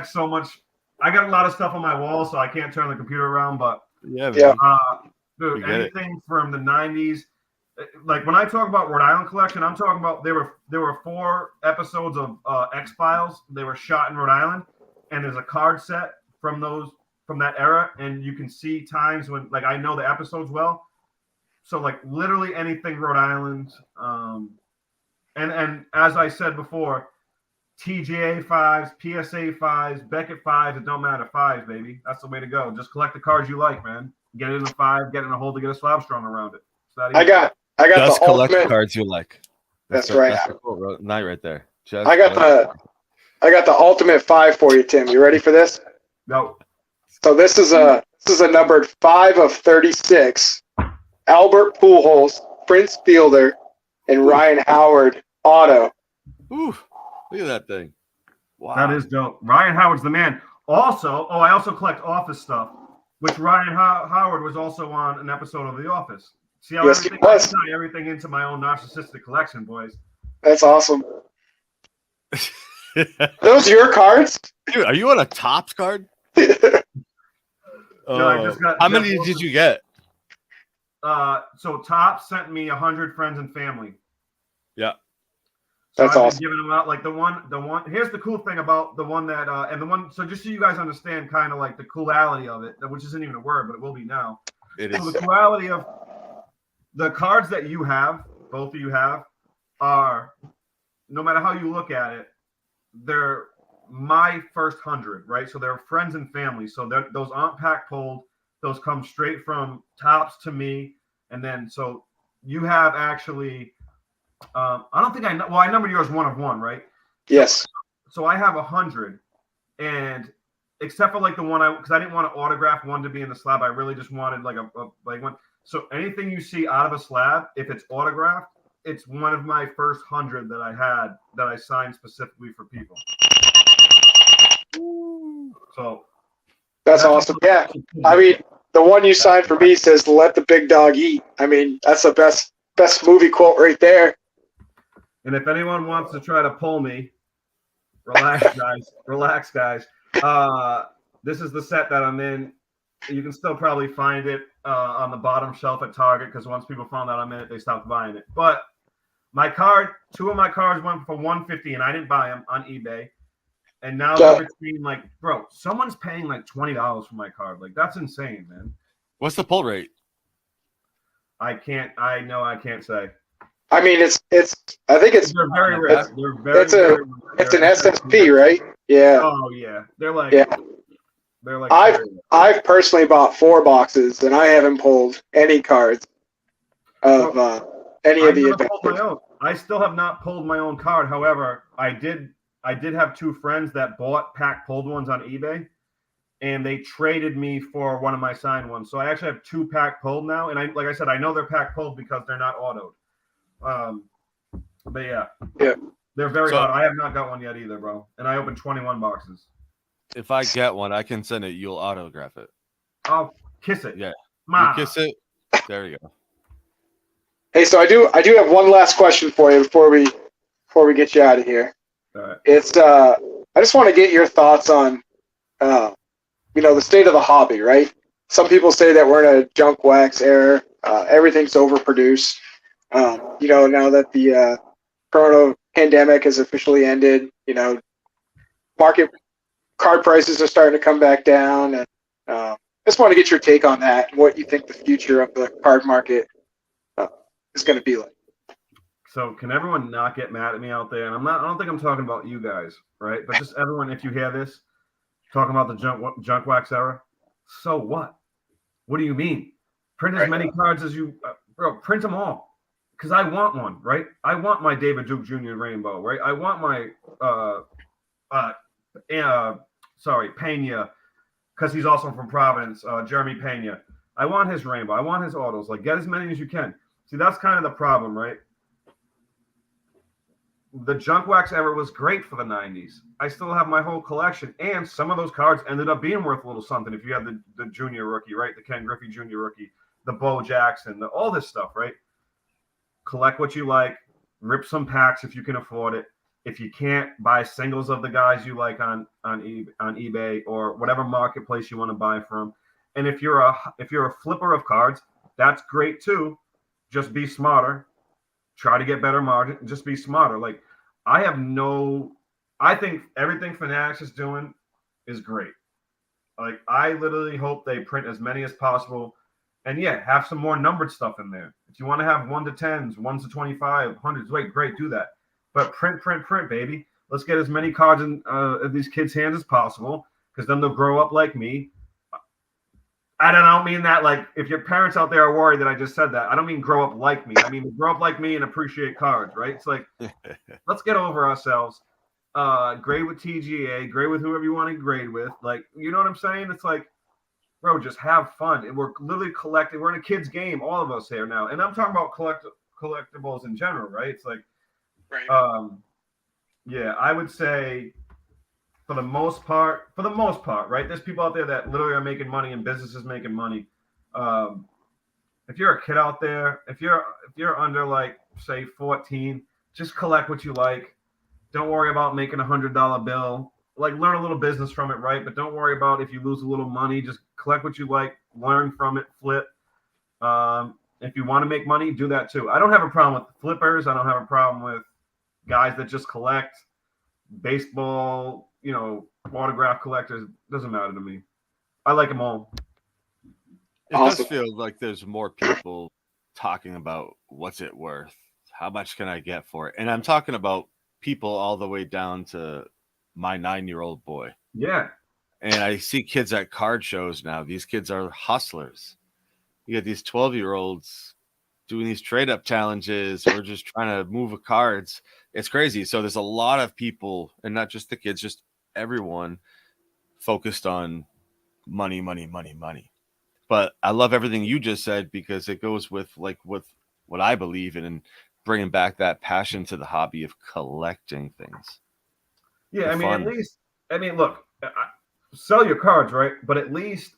so much. I got a lot of stuff on my wall, so I can't turn the computer around. But yeah. Dude, anything from the 90s. Like when I talk about Rhode Island collection, I'm talking about there were 4 episodes of X-Files. They were shot in Rhode Island, and there's a card set from that era, and you can see times when like I know the episodes well. So like literally anything Rhode Island, and as I said before, TGA 5s, PSA 5s, Beckett 5s, it don't matter, 5s, baby. That's the way to go. Just collect the cards you like, man. Get it in a 5, get it in a hole to get a Slab Strong around it. I got just the collect ultimate cards you like. That's right. That's a cool night right there. I got the ultimate 5 for you, Tim. You ready for this? No. So this is a numbered 5 of 36. Albert Pujols, Prince Fielder, and Ryan Howard auto. Ooh, look at that thing. Wow. That is dope. Ryan Howard's the man. Also, I also collect Office stuff, which Ryan Howard was also on an episode of The Office. See how I tie everything into my own narcissistic collection, boys. That's awesome. Those your cards? Dude, are you on a Topps card? No, I just got how many did you get? So Top sent me 100 friends and family. Yeah. So That's I've been awesome. giving them out like the one. Here's the cool thing about the one that and the one. So just so you guys understand, kind of like the coolity of it, which isn't even a word, but it will be now. It is. So the quality of the cards that you have, both of you have, are, no matter how you look at it, they're my first 100, right? So they're friends and family. So those aren't pack pulled. Those come straight from Tops to me. And then, so you have actually, I don't think I know. Well, I numbered yours 1 of 1, right? Yes. So I have 100, and except for like the one because I didn't want to autograph one to be in the slab. I really just wanted like a like one. So anything you see out of a slab, if it's autographed, it's one of my first 100 that I had that I signed specifically for people. So that's awesome. Yeah. I mean, the one you signed for me says "Let the big dog eat." I mean, that's the best movie quote right there. And if anyone wants to try to pull me, relax, guys. Relax, guys. This is the set that I'm in. You can still probably find it on the bottom shelf at Target because once people found out I'm in it, they stopped buying it. But my card, 2 of my cards went for $150, and I didn't buy them on eBay. And now they're between like, bro, someone's paying like $20 for my card. Like, that's insane, man. What's the pull rate? I can't say. I mean, it's. I think it's. They're very rare. It's an SSP, right? Yeah. Oh yeah, they're like. Yeah. They're like. I've personally bought 4 boxes, and I haven't pulled any cards of any of the adventures. I still have not pulled my own card. However, I did have 2 friends that bought pack pulled ones on eBay, and they traded me for one of my signed ones. So I actually have 2 pack pulled now, and like I said, I know they're pack pulled because they're not autoed. But yeah, they're very hot. I have not got one yet either, bro. And I opened 21 boxes. If I get one, I can send it. You'll autograph it. I'll kiss it. Yeah, Ma. you kiss it. There you go. Hey, so I do have one last question for you before we get you out of here. All right. It's I just want to get your thoughts on the state of the hobby, right? Some people say that we're in a junk wax era. Everything's overproduced. Now that the corona pandemic has officially ended, market card prices are starting to come back down, and just want to get your take on that and what you think the future of the card market is going to be like. So can everyone not get mad at me out there? And I don't think I'm talking about you guys, right? But just everyone, if you hear this, talking about the junk wax era. So what? What do you mean? Print as many cards as you, bro. Print them all. Because I want one, right? I want my David Duke Jr. rainbow, right? I want my Pena, because he's also from Providence, Jeremy Pena. I want his rainbow. I want his autos. Like, get as many as you can. See, that's kind of the problem, right? The junk wax era was great for the 90s. I still have my whole collection, and some of those cards ended up being worth a little something if you have the junior rookie, right? The Ken Griffey Jr. rookie, the Bo Jackson, all this stuff, right? Collect what you like, rip some packs if you can afford it. If you can't, buy singles of the guys you like on eBay or whatever marketplace you want to buy from. And if you're a flipper of cards, that's great too. Just be smarter. Try to get better margin. Just be smarter. Like, I think everything Fanatics is doing is great. Like, I literally hope they print as many as possible. And yeah, have some more numbered stuff in there. If you want to have 1 to 10s, 1s to 25, 100s, wait, great, do that. But print, baby. Let's get as many cards in these kids' hands as possible, because then they'll grow up like me. I don't mean that like if your parents out there are worried that I just said that. I don't mean grow up like me. I mean grow up like me and appreciate cards, right? It's like, let's get over ourselves. Grade with TGA, grade with whoever you want to grade with. Like, you know what I'm saying? It's like, bro, just have fun. And we're literally collecting. We're in a kid's game, all of us here now. And I'm talking about collectibles in general, right? It's like, yeah, I would say for the most part, right? There's people out there that literally are making money and businesses making money. If you're a kid out there, if you're under like say 14, just collect what you like. Don't worry about making $100 bill. Like, learn a little business from it, right? But don't worry about if you lose a little money. Just collect what you like, learn from it, flip. If you want to make money, do that too. I don't have a problem with flippers. I don't have a problem with guys that just collect baseball, autograph collectors. Doesn't matter to me. I like them all. It does feel like there's more people talking about what's it worth, how much can I get for it, and I'm talking about people all the way down to my 9-year-old boy. Yeah, and I see kids at card shows now. These kids are hustlers. You get these 12-year-olds doing these trade-up challenges or just trying to move cards. It's crazy. So there's a lot of people, and not just the kids, just everyone focused on money. But I love everything you just said because it goes with what I believe in and bringing back that passion to the hobby of collecting things. Yeah, look, sell your cards, right? But at least,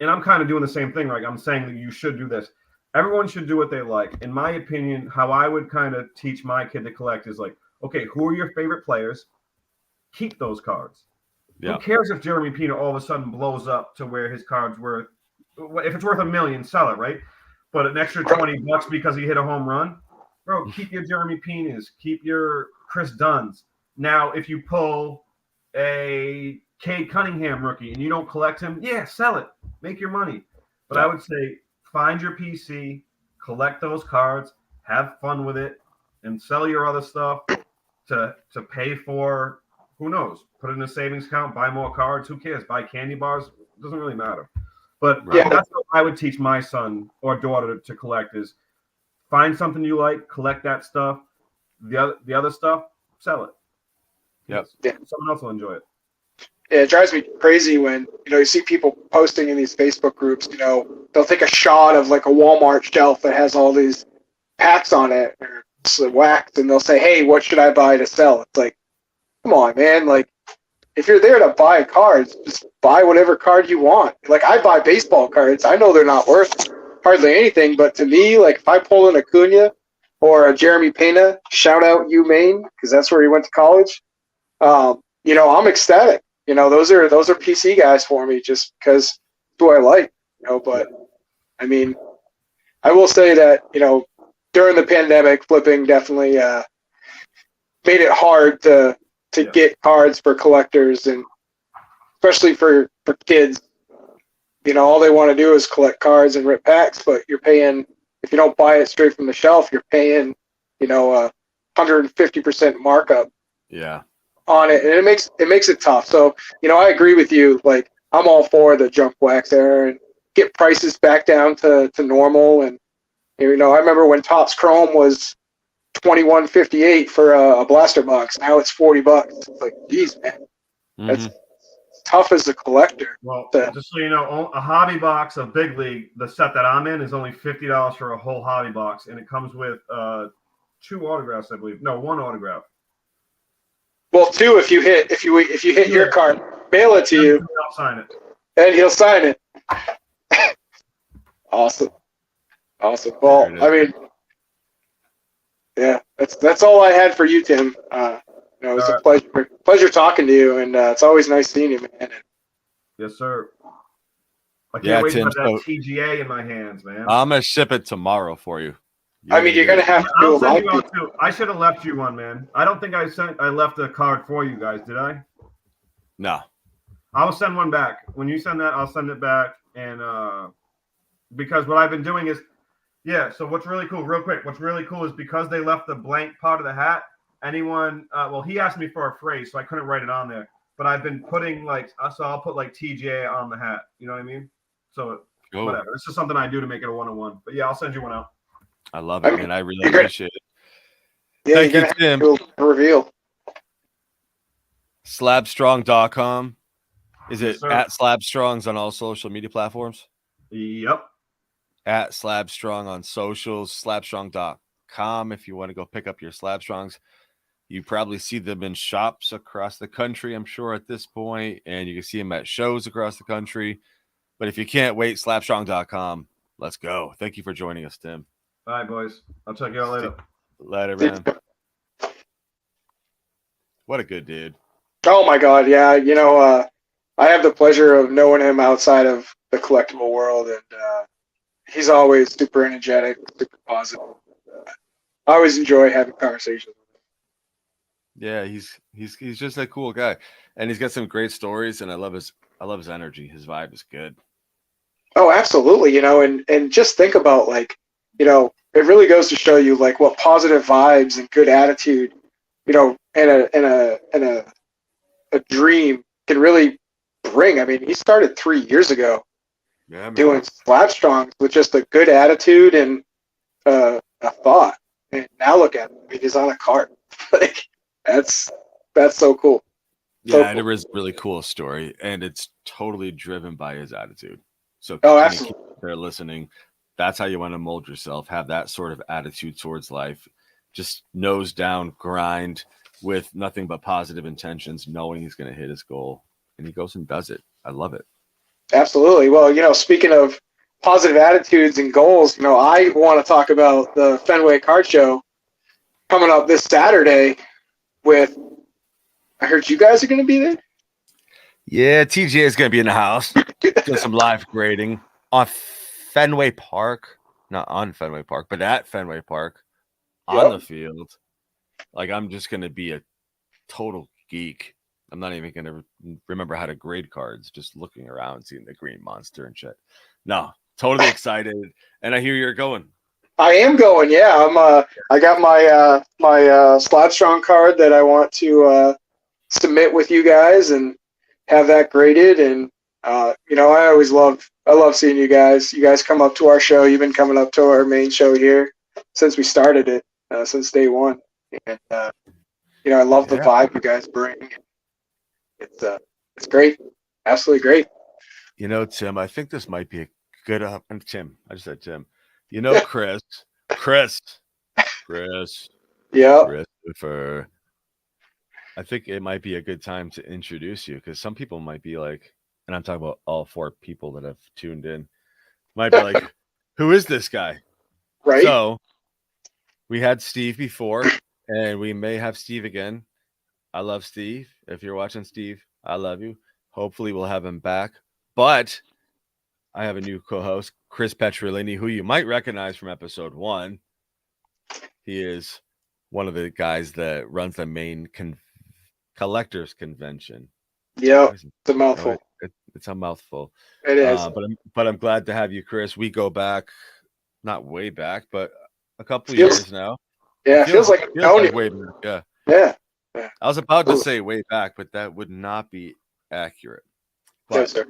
and I'm kind of doing the same thing, right? I'm saying that you should do this. Everyone should do what they like. In my opinion, how I would kind of teach my kid to collect is like, okay, who are your favorite players? Keep those cards. Yeah. Who cares if Jeremy Pena all of a sudden blows up to where his card's worth? If it's worth $1 million, sell it, right? But an extra $20 because he hit a home run, bro. Keep your Jeremy Penas, keep your Chris Dunns. Now, if you pull a Cade Cunningham rookie and you don't collect him, yeah, sell it, make your money. But I would say find your PC, collect those cards, have fun with it, and sell your other stuff to pay for. Who knows? Put it in a savings account, buy more cards. Who cares? Buy candy bars. It doesn't really matter. But that's what I would teach my son or daughter to collect is find something you like, collect that stuff. The other stuff, sell it. Yep. Yeah. Someone else will enjoy it. Yeah, it drives me crazy when, you see people posting in these Facebook groups, they'll take a shot of like a Walmart shelf that has all these packs on it or wax and they'll say, hey, what should I buy to sell? It's like, come on, man. Like, if you're there to buy cards, just buy whatever card you want. Like, I buy baseball cards. I know they're not worth hardly anything, but to me, like, if I pull in a Cunha or a Jeremy Pena, shout out UMaine, because that's where he went to college, I'm ecstatic. Those are PC guys for me just because who I like, but I mean, I will say that, during the pandemic, flipping definitely made it hard to get cards for collectors and especially for kids. All they want to do is collect cards and rip packs, but you're paying, if you don't buy it straight from the shelf, you're paying, 150% markup. Yeah. On it, and it makes it tough. So, I agree with you. Like, I'm all for the junk wax era and get prices back down to normal. And I remember when Topps Chrome was $21.58 for a blaster box. Now it's $40. It's like, geez, man, that's tough as a collector. Well, just so you know, a hobby box of Big League, the set that I'm in, is only $50 for a whole hobby box, and it comes with 2 autographs, I believe. No, 1 autograph. Well, 2 if you hit your card, mail it to you. I'll sign it. And he'll sign it. Awesome. Well, I mean, yeah, that's all I had for you, Tim. It was a pleasure talking to you, and it's always nice seeing you, man. Yes, sir. I can't wait Tim, to have that TGA in my hands, man. I'm gonna ship it tomorrow for you. I mean, you're gonna have to do it. I should have left you one, man. I don't think I left a card for you guys, did I? No. I'll send one back. When you send that, I'll send it back. And because what I've been doing is, so what's really cool, real quick, what's really cool is because they left the blank part of the hat, anyone, he asked me for a phrase, so I couldn't write it on there. But I've been putting so I'll put TGA on the hat. You know what I mean? So whatever. It's just something I do to make it a 1-on-1. But I'll send you one out. I love it, man. I really appreciate it. Yeah, thank you, Tim. Reveal. Slabstrong.com. Is it at Slab Strongs on all social media platforms? Yep. At Slab Strong on socials, slabstrong.com if you want to go pick up your Slab Strongs. You probably see them in shops across the country, I'm sure, at this point, and you can see them at shows across the country. But if you can't wait, slabstrong.com. Let's go. Thank you for joining us, Tim. All right, boys. I'll check you out later. Later, man. What a good dude. Oh, my God. Yeah. I have the pleasure of knowing him outside of the collectible world. And He's always super energetic, super positive. I always enjoy having conversations with him. Yeah, he's just a cool guy, and he's got some great stories, and I love his energy. His vibe is good. Oh, absolutely. You know, and just think about, like, you know, it really goes to show you, like, what positive vibes and good attitude, you know, and a dream can really bring. I mean, he started 3 years ago doing Slab Strong with just a good attitude and a thought. And now look at him. I mean, he's on a cart. Like, that's so cool. Yeah, and it is a really cool story, and it's totally driven by his attitude. So, absolutely. Keep there listening. That's how you want to mold yourself. Have that sort of attitude towards life. Just nose down, grind with nothing but positive intentions, knowing he's going to hit his goal, and he goes and does it. I love it. Absolutely. Well, you know, speaking of positive attitudes and goals, you know, I want to talk about the Fenway Card Show coming up this Saturday with, I heard you guys are going to be there? Yeah, TJ is going to be in the house doing some live grading on Fenway Park. Not on Fenway Park, but at Fenway Park on the field. Like, I'm just going to be a total geek. I'm not even going to remember how to grade cards, just looking around, seeing the green monster and shit. No, totally excited. And I hear you're going. I am going. Yeah, I got my Slab Strong card that I want to submit with you guys and have that graded. And you know, I love seeing you guys. You guys come up to our show. You've been coming up to our main show here since we started it, since day one. And you know, I love the vibe you guys bring. It's great, absolutely great. You know, Tim, I think this might be a good Tim. I just said Tim. You know, Chris. Yeah. Christopher. I think it might be a good time to introduce you, because some people might be like, and I'm talking about all 4 people that have tuned in, might be like, who is this guy? Right. So we had Steve before, and we may have Steve again. I love Steve. If you're watching, Steve, I love you. Hopefully we'll have him back. But I have a new co-host, Kris Petrolini, who you might recognize from episode 1. He is one of the guys that runs the main collectors convention. Yeah, it's a mouthful. It's a mouthful. It is. But I'm glad to have you, Chris. We go back, not way back, but a couple of years now. Yeah, it feels like way back. Yeah. Yeah. I was about to say way back, but that would not be accurate. But yes, sir.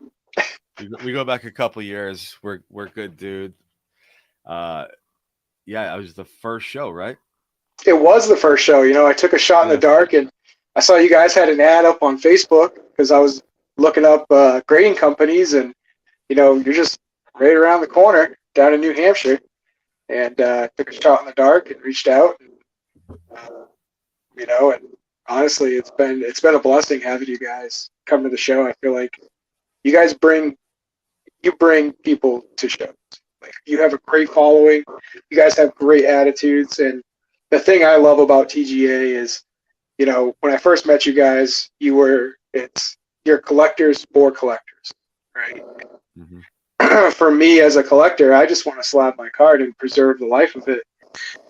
we go back a couple of years. We're good, dude. Yeah, it was the first show, right? It was the first show. You know, I took a shot in the dark, and I saw you guys had an ad up on Facebook because I was looking up grading companies, and you know, you're just right around the corner down in New Hampshire, and took a shot in the dark and reached out. And, you know, and honestly, it's been a blessing having you guys come to the show. I feel like you guys bring people to shows. Like, you have a great following. You guys have great attitudes, and the thing I love about TGA is, you know, when I first met you guys, you're collectors for collectors, right? Mm-hmm. For me as a collector, I just want to slab my card and preserve the life of it.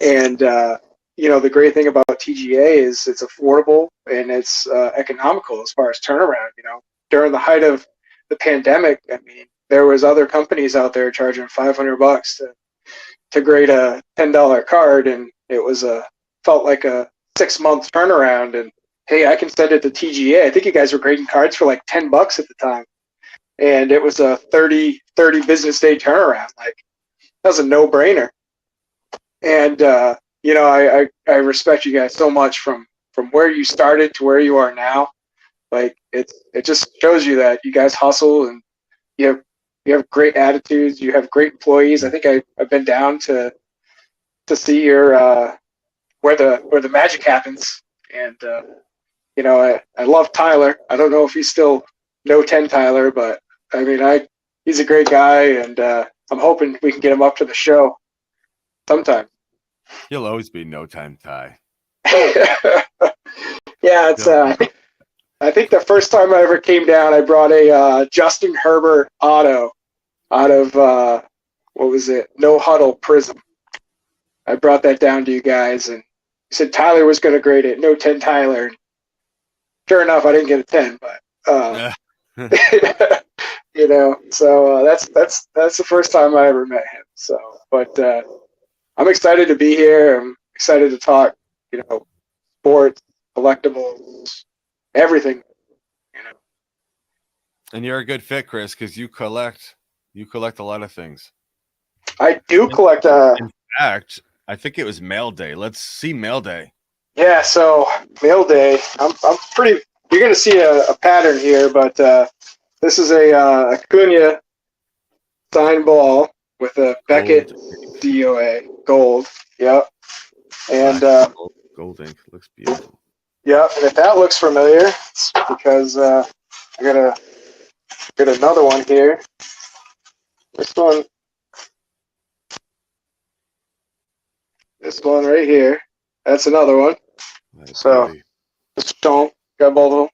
And you know, the great thing about TGA is it's affordable and it's economical as far as turnaround. You know, during the height of the pandemic, I mean, there was other companies out there charging $500 to grade a $10 card, and it was felt like a 6-month turnaround. And hey, I can send it to TGA. I think you guys were grading cards for like $10 at the time, and it was a 30 business day turnaround. Like, that was a no-brainer. And you know, I respect you guys so much from where you started to where you are now. Like, it just shows you that you guys hustle, and you have great attitudes. You have great employees. I think I've been down to see your where the magic happens. And you know, I love Tyler. I don't know if he's still No 10 Tyler, but I mean, he's a great guy, and I'm hoping we can get him up to the show sometime. He'll always be No Time Ty. Yeah, it's I think the first time I ever came down, I brought a Justin Herbert auto out of what was it? No Huddle Prism. I brought that down to you guys, and you said Tyler was going to grade it. No 10 Tyler. Sure enough, I didn't get a 10, but you know, so that's the first time I ever met him. So, but I'm excited to be here. I'm excited to talk, you know, sports, collectibles, everything. You know. And you're a good fit, Kris, because you collect a lot of things. I do collect. In fact, I think it was Mail Day. Let's see Mail Day. Yeah, so Mail Day. I'm pretty. You're going to see a pattern here, but this is a Acuna signed ball with a Beckett DOA gold. Yep. And gold ink looks beautiful. Yep. And if that looks familiar, it's because I got another one here. This one right here. That's another one. So just don't got both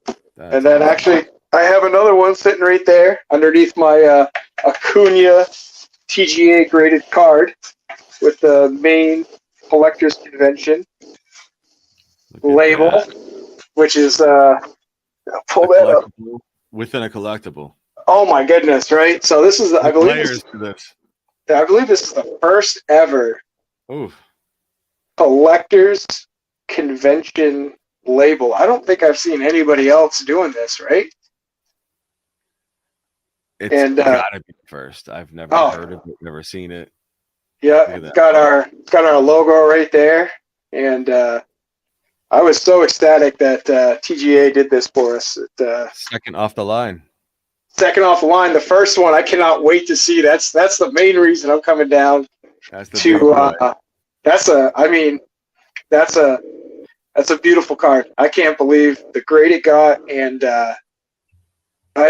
of them. And then actually, I have another one sitting right there underneath my Acuna TGA graded card with the main collector's convention label, which is I'll pull that up. Within a collectible. Oh my goodness! Right. So this is I believe this is the first ever collector's convention label. I don't think I've seen anybody else doing this, right? It's gotta be first. I've never heard of it, never seen it. Yeah, it's got our logo right there, and I was so ecstatic that TGA did this for us. Second off the line. Second off the line, the first one I cannot wait to see. That's the main reason I'm coming down to. That's a beautiful card. I can't believe the grade it got, and I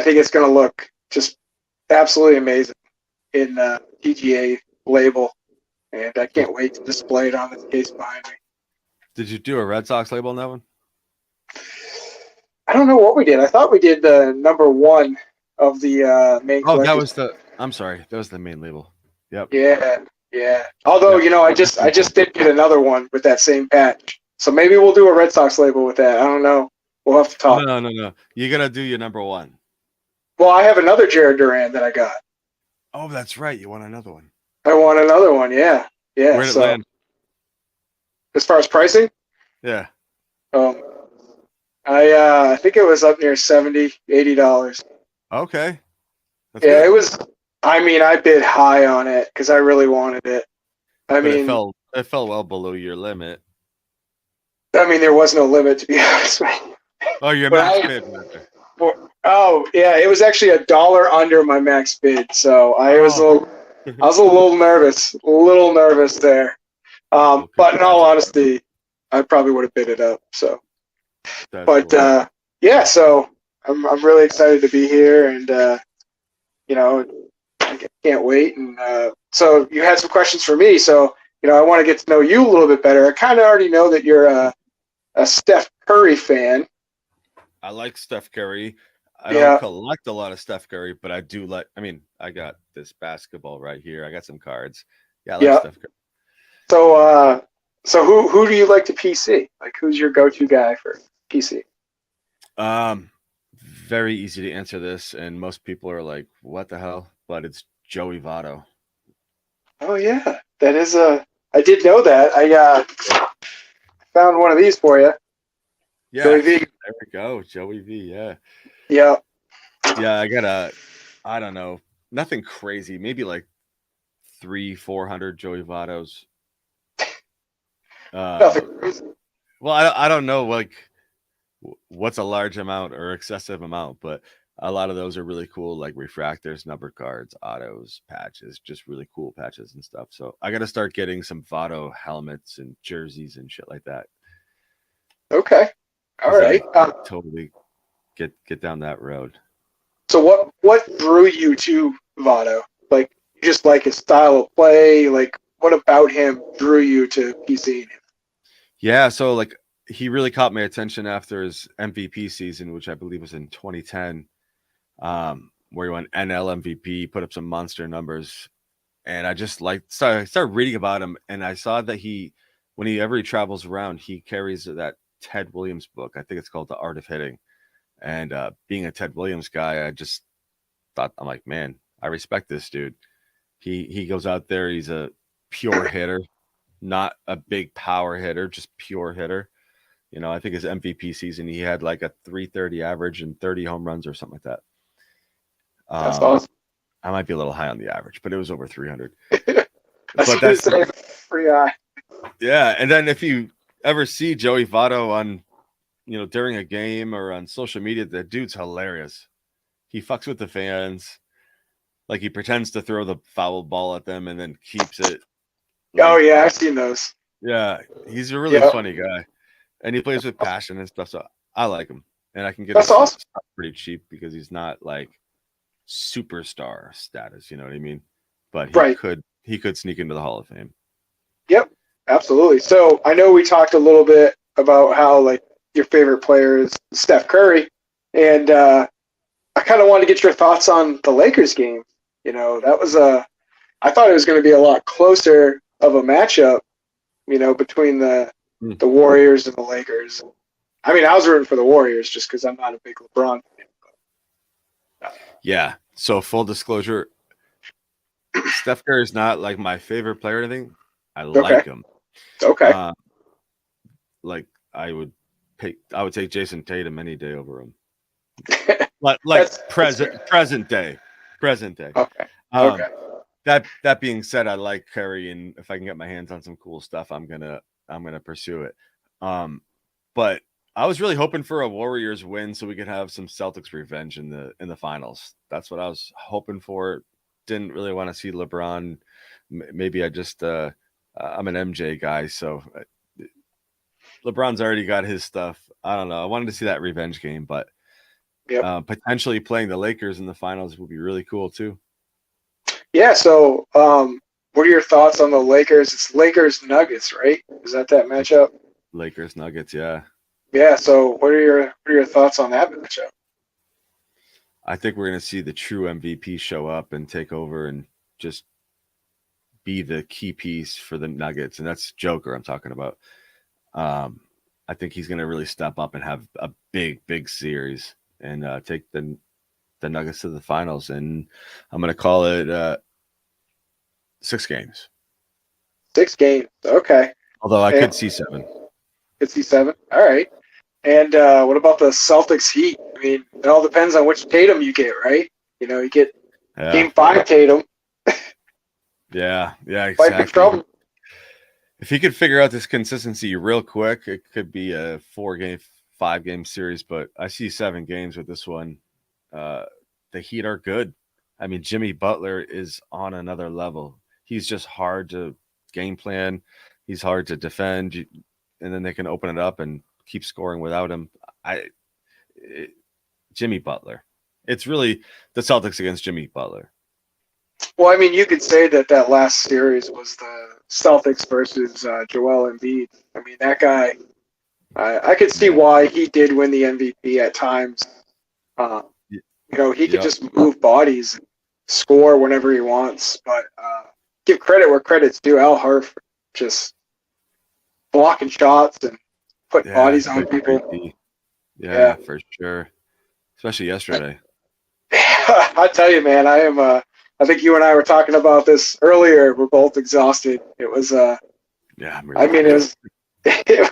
think it's going to look just absolutely amazing in TGA label, and I can't wait to display it on this case behind me. Did you do a Red Sox label on that one? I don't know what we did. I thought we did the number 1 of the main. Oh, that was I'm sorry, that was the main label. Yep. Yeah. Although I just did get another one with that same patch. So maybe we'll do a Red Sox label with that. I don't know. We'll have to talk. No. You're gonna do your number 1. Well, I have another Jared Duran that I got. Oh, that's right. You want another one. I want another one. Yeah. Where did it land? As far as pricing? Yeah. I think it was up near $70, $80. Okay. That's good. It was. I mean, I bid high on it because I really wanted it. It fell well below your limit. I mean, there was no limit, to be honest with you. Oh, your max bid. Oh, yeah, it was actually $1 under my max bid, so I was a little nervous there. But in all honesty, I probably would have bid it up. So, cool. Yeah, so I'm really excited to be here, and I can't wait. And so you had some questions for me, so I want to get to know you a little bit better. I kind of already know that you're a Steph Curry fan. I like Steph Curry. I don't collect a lot of Steph Curry, but I do like. I mean, I got this basketball right here. I got some cards. Yeah, I like Steph Curry. So who do you like to PC? Like, who's your go-to guy for PC? Very easy to answer this, and most people are like, "What the hell?" But it's Joey Votto. Oh yeah, that is I did know that. I found one of these for you. Yeah, Joey V. There we go, Joey V. Yeah. Yeah. Yeah, I got I don't know, nothing crazy. Maybe like 300-400 Joey Vottos. Nothing crazy. Well, I don't know like what's a large amount or excessive amount, but a lot of those are really cool, like refractors, number cards, autos, patches, just really cool patches and stuff. So I got to start getting some Votto helmets and jerseys and shit like that. Okay. All right. Totally get down that road. So what drew you to Votto? Like, you just like his style of play? Like, what about him drew you to PCing him? Yeah, so like he really caught my attention after his MVP season, which I believe was in 2010, where he won NL MVP, put up some monster numbers. And I just started reading about him, and I saw that whenever he travels around, he carries that Ted Williams book. I think it's called The Art of Hitting. And being a Ted Williams guy, I just thought, I'm like, man, I respect this dude. He goes out there, he's a pure hitter, not a big power hitter, just pure hitter. I think his MVP season, he had like a 330 average and 30 home runs or something like that. That's awesome. I might be a little high on the average, but it was over 300. That's pretty high. Yeah, and then if you ever see Joey Votto on, during a game or on social media, the dude's hilarious. He fucks with the fans. Like, he pretends to throw the foul ball at them and then keeps it. Oh, yeah, I've seen those. Yeah, he's a really funny guy. And he plays with passion and stuff, so I like him. And I can get his stuff pretty cheap because he's not, like, superstar status, you know what I mean? But he could sneak into the Hall of Fame. Yep, absolutely. So I know we talked a little bit about how, like, your favorite player is Steph Curry. And I kind of want to get your thoughts on the Lakers game. That was I thought it was going to be a lot closer of a matchup, between the Warriors and the Lakers. I mean, I was rooting for the Warriors just because I'm not a big LeBron fan. Yeah. So full disclosure, Steph Curry is not like my favorite player or anything. I like him. Okay. Like I would take Jason Tatum any day over him. Like present day. Okay. That being said, I like Curry, and if I can get my hands on some cool stuff, I'm gonna pursue it. But I was really hoping for a Warriors win so we could have some Celtics revenge in the finals. That's what I was hoping for. Didn't really want to see LeBron. Maybe I just I'm an MJ guy, so LeBron's already got his stuff. I don't know. I wanted to see that revenge game, but potentially playing the Lakers in the finals would be really cool too. Yeah. So, what are your thoughts on the Lakers? It's Lakers Nuggets, right? Is that matchup? Lakers Nuggets, yeah. Yeah. So, what are your thoughts on that matchup? I think we're going to see the true MVP show up and take over and just be the key piece for the Nuggets, and that's Joker I'm talking about. I think he's going to really step up and have a big series and take the Nuggets to the finals, and I'm going to call it 6 games. 6 games, okay. Although I could see 7. Could see 7. All right. And what about the Celtics Heat? I mean, it all depends on which Tatum you get, right? You get Game 5 Tatum. Yeah, exactly. Fight for trouble. If he could figure out this consistency real quick, it could be a 4-game, 5-game series. But I see 7 games with this one. The Heat are good. I mean, Jimmy Butler is on another level. He's just hard to game plan. He's hard to defend, and then they can open it up and keep scoring without him. Jimmy Butler. It's really the Celtics against Jimmy Butler. Well, I mean, you could say that last series was the Celtics versus Joel Embiid. I mean, that guy, I could see why he did win the MVP at times. He could just move bodies and score whenever he wants. But give credit where credit's due. Al Horford just blocking shots and putting bodies on people. Yeah, for sure. Especially yesterday. I tell you, man, I think you and I were talking about this earlier. We're both exhausted. It was I mean, it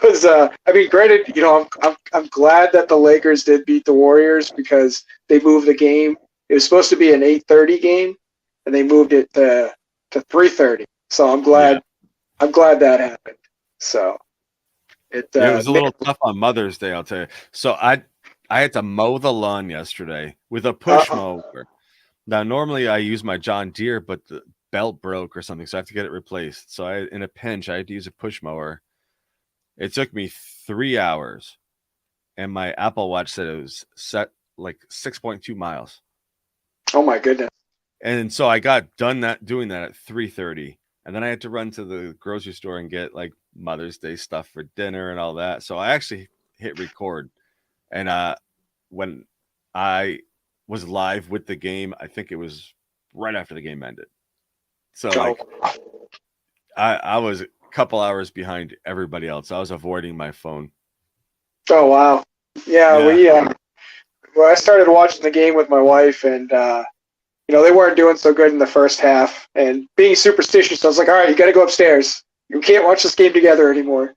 was I mean, granted, I'm glad that the Lakers did beat the Warriors because they moved the game. It was supposed to be an 8:30 game, and they moved it to 3:30. So I'm glad that happened. So it was a little tough on Mother's Day, I'll tell you. So I had to mow the lawn yesterday with a push mower. Now, normally I use my John Deere, but the belt broke or something, so I have to get it replaced. So in a pinch, I had to use a push mower. It took me 3 hours, and my Apple Watch said it was set like 6.2 miles. Oh my goodness! And so I got done doing that at 3:30, and then I had to run to the grocery store and get like Mother's Day stuff for dinner and all that. So I actually hit record, and when I was live with the game, I think it was right after the game ended. So like I was a couple hours behind everybody else. I was avoiding my phone. Oh wow. Yeah. Well, I started watching the game with my wife, and they weren't doing so good in the first half. And being superstitious, I was like, all right, you got to go upstairs. You can't watch this game together anymore.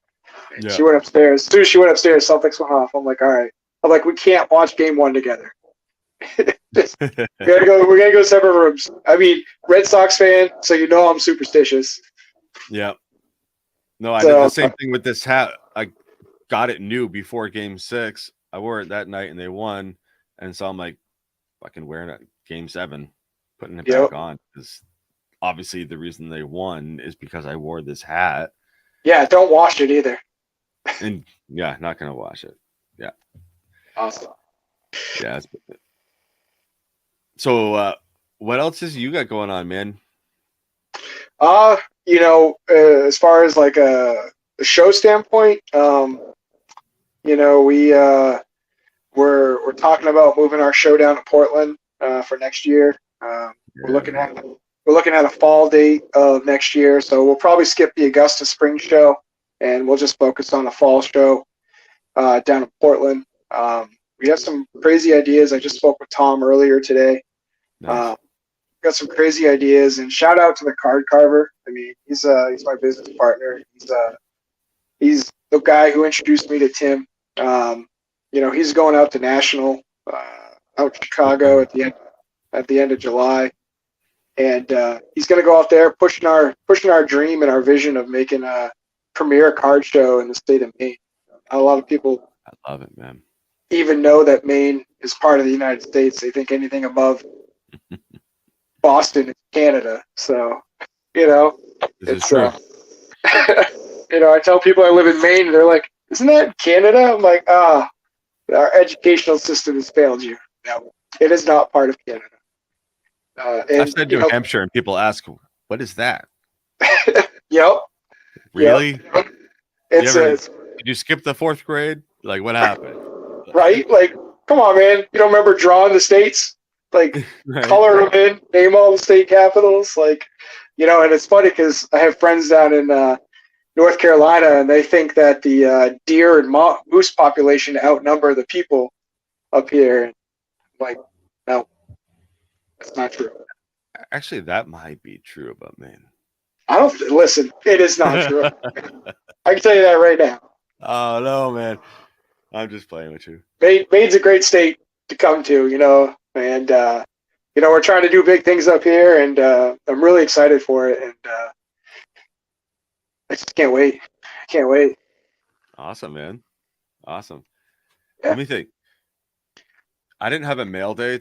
Yeah. She went upstairs. As soon as she went upstairs, Celtics went off. I'm like, all right. I'm like, we can't watch game one together. We gotta go separate rooms. I mean, Red Sox fan, so I'm superstitious. Yeah. No, I did the same thing with this hat. I got it new before game 6. I wore it that night and they won. And so I'm like, fucking wearing it game 7, putting it back on. Because obviously the reason they won is because I wore this hat. Yeah, don't wash it either. And yeah, not gonna wash it. Yeah. Awesome. Yeah. So what else is you got going on, man? As far as like a show standpoint, we're talking about moving our show down to Portland for next year. We're looking at a fall date of next year, so we'll probably skip the Augusta spring show and we'll just focus on a fall show down in Portland. We have some crazy ideas. I just spoke with Tom earlier today. Nice. Got some crazy ideas, and shout out to the card carver. I mean, he's my business partner. He's the guy who introduced me to Tim. He's going out to national out in Chicago at the end of July, and he's going to go out there pushing our dream and our vision of making a premier card show in the state of Maine. A lot of people, I love it, man, even know that Maine is part of the United States. They think anything above Boston is Canada. So, this is true. I tell people I live in Maine, and they're like, "Isn't that Canada?" I'm like, our educational system has failed you. No, it is not part of Canada. I've said New Hampshire, and people ask, "What is that?" Yep. Really? Yep. Did you skip the 4th grade? Like, what happened? Right? Like, come on, man. You don't remember drawing the states? Like, right. Color them in, name all the state capitals. Like, and it's funny because I have friends down in North Carolina, and they think that the deer and moose population outnumber the people up here. And I'm like, no, that's not true. Actually, that might be true, but man. Listen, it is not true. I can tell you that right now. Oh, no, man. I'm just playing with you. Maine's a great state to come to, and, we're trying to do big things up here, and I'm really excited for it, and I just can't wait. Can't wait. Awesome, man. Awesome. Yeah. Let me think. I didn't have a mail day.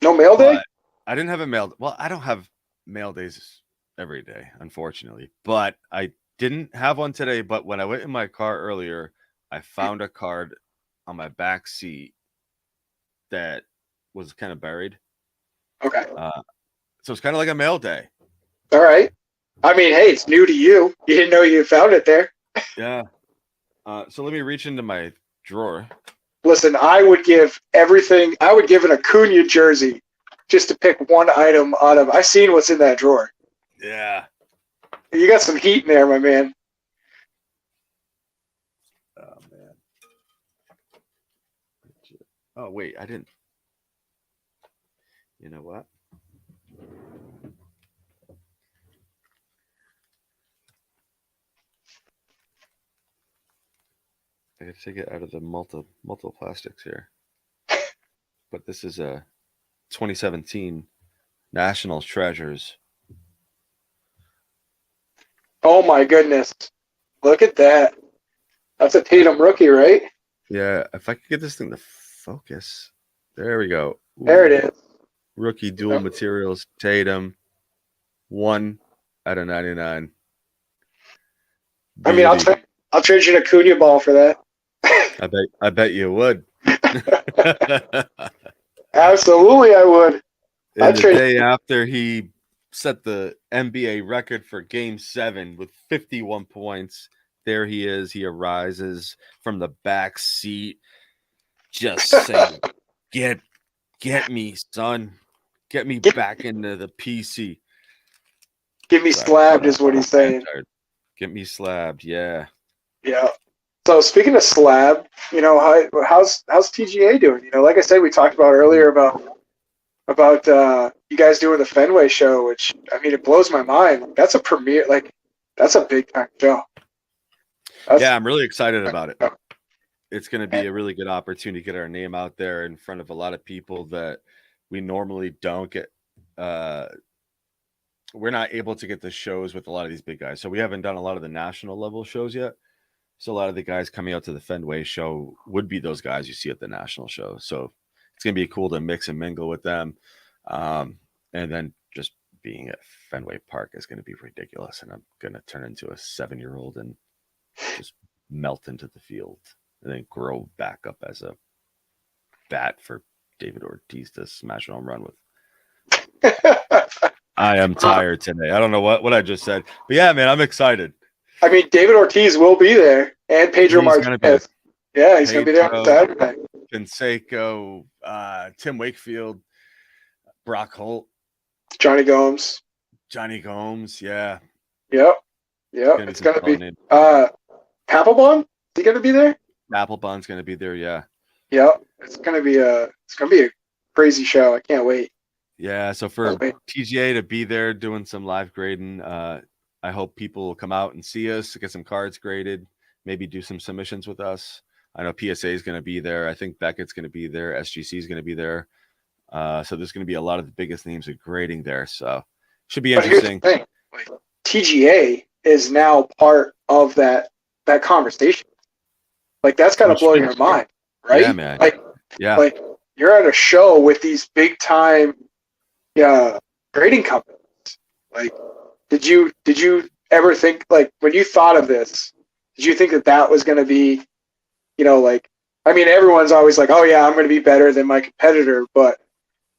No mail day? I didn't have a mail. Well, I don't have mail days every day, unfortunately. But I didn't have one today. But when I went in my car earlier, I found a card on my back seat that was kind of buried. Okay. So it's kind of like a mail day. All right. I mean, hey, it's new to you. You didn't know you found it there. Yeah. So let me reach into my drawer. Listen, I would give everything. I would give an Acuna jersey just to pick one item out of. I seen what's in that drawer. Yeah. You got some heat in there, my man. Oh, man. Oh, wait, I didn't. You know what? I gotta take it out of the multiple plastics here. But this is a 2017 National Treasures. Oh my goodness. Look at that. That's a Tatum rookie, right? Yeah, if I could get this thing to focus. There we go. Ooh. There it is. Rookie dual materials, Tatum. 1 out of 99. I mean, I'll trade you an Acuna ball for that. I bet you would. Absolutely, I would. And the day after he set the NBA record for Game 7 with 51 points, there he is. He arises from the back seat, just saying, "Get me, son. Get me back into the PC." Give me slabbed is what he's saying. Get me slabbed, yeah. Yeah. So speaking of slab, you know, how's TGA doing? You know, like I said, we talked about earlier about you guys doing the Fenway show, which I mean, it blows my mind. That's a premiere, like that's a big time show. Yeah, I'm really excited about it. It's going to be a really good opportunity to get our name out there in front of a lot of people that we normally don't get. We're not able to get the shows with a lot of these big guys. So we haven't done a lot of the national level shows yet. So a lot of the guys coming out to the Fenway show would be those guys you see at the national show. So it's going to be cool to mix and mingle with them. And then just being at Fenway Park is going to be ridiculous. And I'm going to turn into a 7-year-old and just melt into the field and then grow back up as a bat for David Ortiz to smash an home run with. I am tired today. I don't know what I just said. But yeah, man, I'm excited. I mean, David Ortiz will be there and Pedro Martinez. Yeah, he's going to be there on Saturday. Canseco, Tim Wakefield, Brock Holt. Johnny Gomes, yeah. Yep. It's going to be Papelbon. Is he going to be there? Papelbon's going to be there, yeah. Yep. It's going to be a crazy show. I can't wait. Yeah, so for TGA to be there doing some live grading, I hope people will come out and see us, get some cards graded, maybe do some submissions with us. I know PSA is going to be there. I think Beckett's going to be there. SGC is going to be there. So there's going to be a lot of the biggest names of grading there. So should be interesting. But here's the thing. TGA is now part of that conversation. Like that's got to blow your mind, right? Yeah, man. Like you're at a show with these big time grading companies. Like, did you ever think, like, when you thought of this, did you think that was going to be, you know, like, I mean, everyone's always like, oh yeah, I'm going to be better than my competitor, but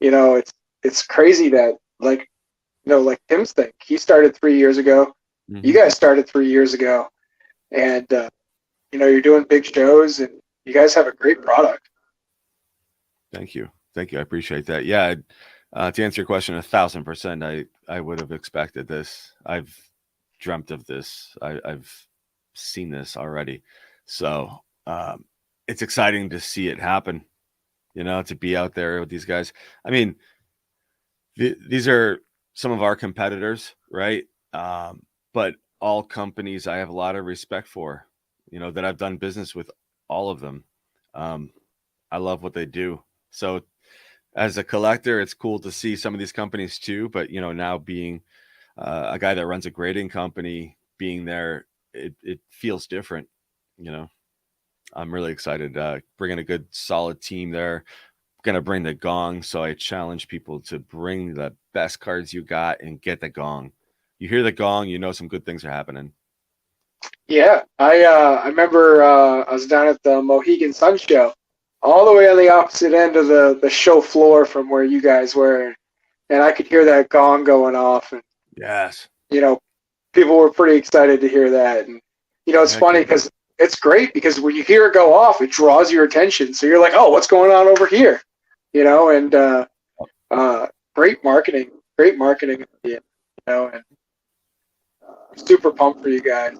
you know, it's crazy that, like, you know, like Tim's thing, he started 3 years ago. Mm-hmm. You guys started 3 years ago, and you know, you're doing big shows, and you guys have a great product. Thank you. I appreciate that. Yeah. To answer your question, 1,000%, I would have expected this. I've dreamt of this. I've seen this already. So it's exciting to see it happen, you know, to be out there with these guys. I mean, these are some of our competitors, right? But all companies I have a lot of respect for, you know, that I've done business with all of them. I love what they do. So as a collector, it's cool to see some of these companies too, but you know, now being a guy that runs a grading company, being there, it feels different. You know, I'm really excited. Bringing a good solid team there. Gonna bring the gong, so I challenge people to bring the best cards you got and get the gong. You hear the gong, you know some good things are happening. Yeah, I remember I was down at the Mohegan Sun show, all the way on the opposite end of the show floor from where you guys were, and I could hear that gong going off, and yes, you know, people were pretty excited to hear that, and you know, it's funny because it's great because when you hear it go off, it draws your attention, so you're like, oh, what's going on over here, you know, and great marketing, you know, and super pumped for you guys.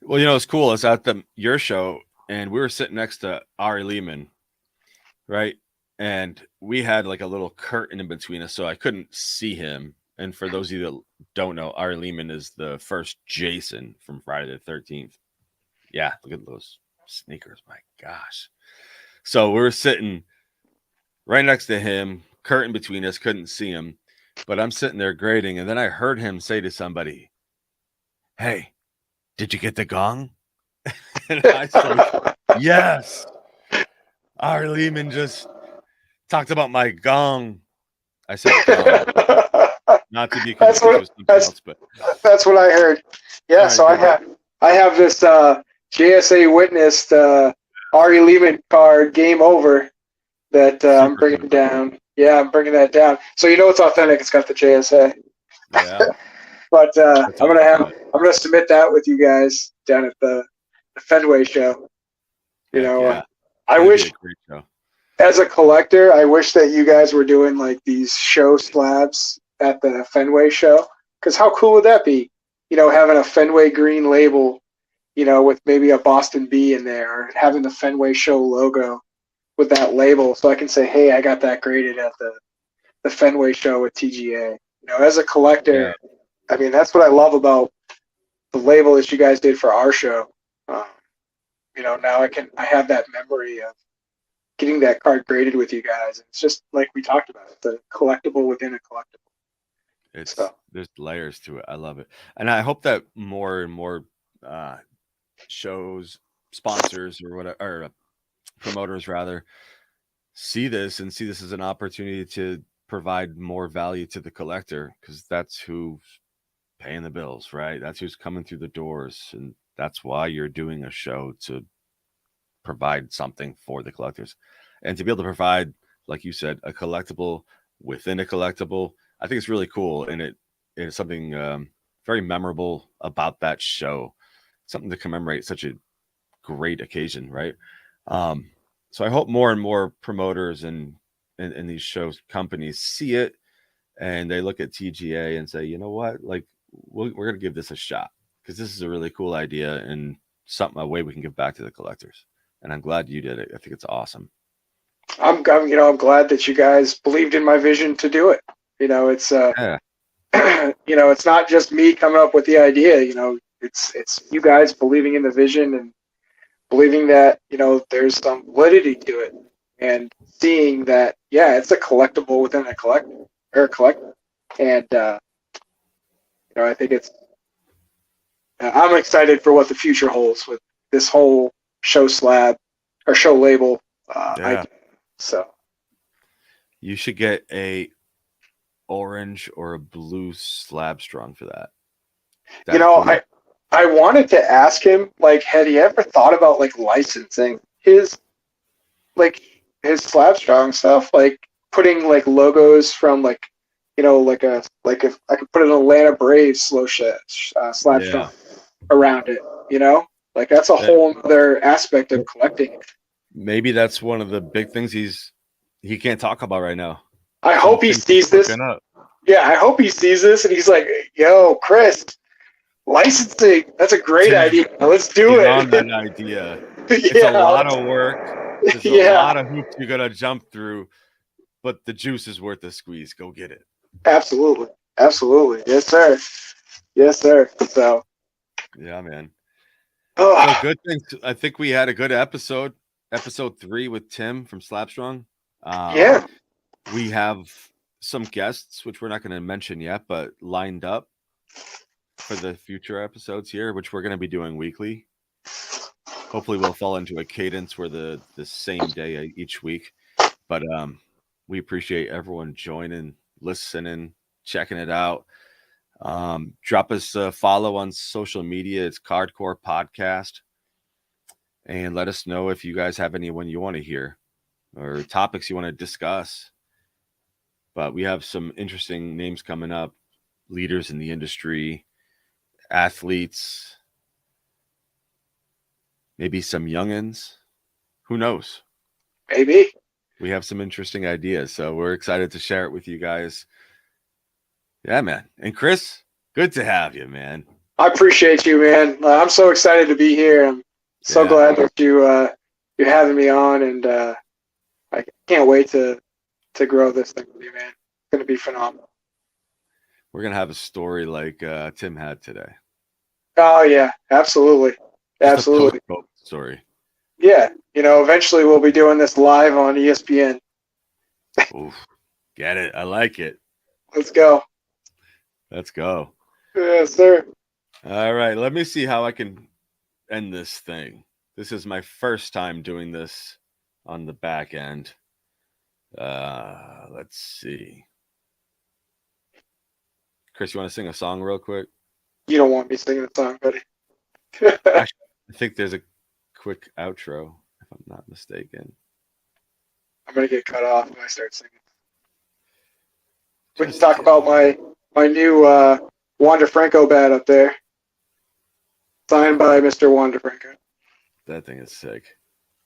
Well, you know, it's cool. It's at your show, and we were sitting next to Ari Lehman, right? And we had like a little curtain in between us, so I couldn't see him. And for those of you that don't know, Ari Lehman is the first Jason from Friday the 13th. Yeah, look at those sneakers. My gosh. So we were sitting right next to him, curtain between us, couldn't see him. But I'm sitting there grading, and then I heard him say to somebody, hey, did you get the gong? And I said, yes. Ari Lehman just talked about my gong. I said gong. Not to be confused with something else, but that's what I heard. Yeah, so I have this JSA witnessed Ari Lehman card, Game Over, that I'm bringing down. Yeah, I'm bringing that down. So you know it's authentic. It's got the JSA. Yeah. But I'm gonna submit that with you guys down at the Fenway show. You know, yeah. I wish, as a collector, I wish that you guys were doing like these show slabs at the Fenway show, Because how cool would that be? Having a Fenway green label, with maybe a Boston B in there, or having the Fenway Show logo with that label, so I can say, hey, I got that graded at the Fenway Show with TGA. As a collector, I mean, that's what I love about the label that you guys did for our show. Now I have that memory of getting that card graded with you guys. It's just like we talked about, the collectible within a collectible. There's layers to it. I love it. And I hope that more and more shows, sponsors or whatever, or promoters rather, see this as an opportunity to provide more value to the collector, because that's who's paying the bills, right? That's who's coming through the doors, and that's why you're doing a show, to provide something for the collectors, and to be able to provide, like you said, a collectible within a collectible. I think it's really cool, and it is something very memorable about that show, something to commemorate such a great occasion, right? So I hope more and more promoters and these shows companies see it, and they look at TGA and say, you know what, like we're going to give this a shot, because this is a really cool idea and a way we can give back to the collectors. And I'm glad you did it. I think it's awesome. I'm glad that you guys believed in my vision to do it. It's it's not just me coming up with the idea. It's you guys believing in the vision and believing that there's some validity to it, and seeing that it's a collectible within a collector. And I think I'm excited for what the future holds with this whole show slab or show label idea. So you should get a orange or a blue Slab Strong for that. I wanted to ask him, like, had he ever thought about like licensing his Slab Strong stuff, like putting like logos from like if I could put an Atlanta Braves Slab Strong around it, like that's a whole other aspect of collecting. Maybe that's one of the big things he can't talk about right now. I hope he sees this. Yeah, I hope he sees this and he's like, yo, Kris, licensing, that's a great idea. Let's do it. On that idea. It's a lot of work. There's a lot of hoops you got to jump through, but the juice is worth the squeeze. Go get it. Absolutely. Yes, sir. So. Yeah, man. So good things. I think we had a good episode 3 with Tim from Slab Strong. We have some guests, which we're not going to mention yet, but lined up for the future episodes here, which we're going to be doing weekly. Hopefully we'll fall into a cadence where the same day each week. But we appreciate everyone joining, listening, checking it out. Drop us a follow on social media. It's Cardcore Podcast. And let us know if you guys have anyone you want to hear or topics you want to discuss. But we have some interesting names coming up, leaders in the industry, athletes, maybe some youngins. Who knows? Maybe. We have some interesting ideas, so we're excited to share it with you guys. Yeah, man. And Kris, good to have you, man. I appreciate you, man. I'm so excited to be here. I'm so glad that you're having me on, and I can't wait to grow this thing with you, man. It's going to be phenomenal. We're going to have a story like Tim had today. Oh, yeah, absolutely. Absolutely. Story. Yeah, eventually we'll be doing this live on ESPN. Oof, get it. I like it. Let's go. Yes, sir. All right, let me see how I can end this thing. This is my first time doing this on the back end. Let's see. Kris, you want to sing a song real quick? You don't want me singing a song, buddy. Actually, I think there's a quick outro, if I'm not mistaken. I'm going to get cut off when I start singing. We can talk about my new Wander Franco bat up there. Signed by Mr. Wander Franco. That thing is sick.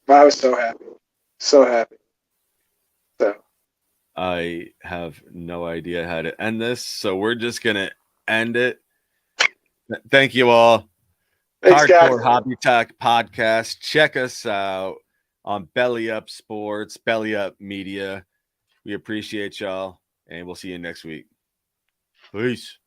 I was so happy. So happy. So. I have no idea how to end this, so we're just going to end it. Thank you all. Thanks, guys. Cardcore Hobby Talk Podcast. Check us out on Belly Up Sports, Belly Up Media. We appreciate y'all, and we'll see you next week. Peace.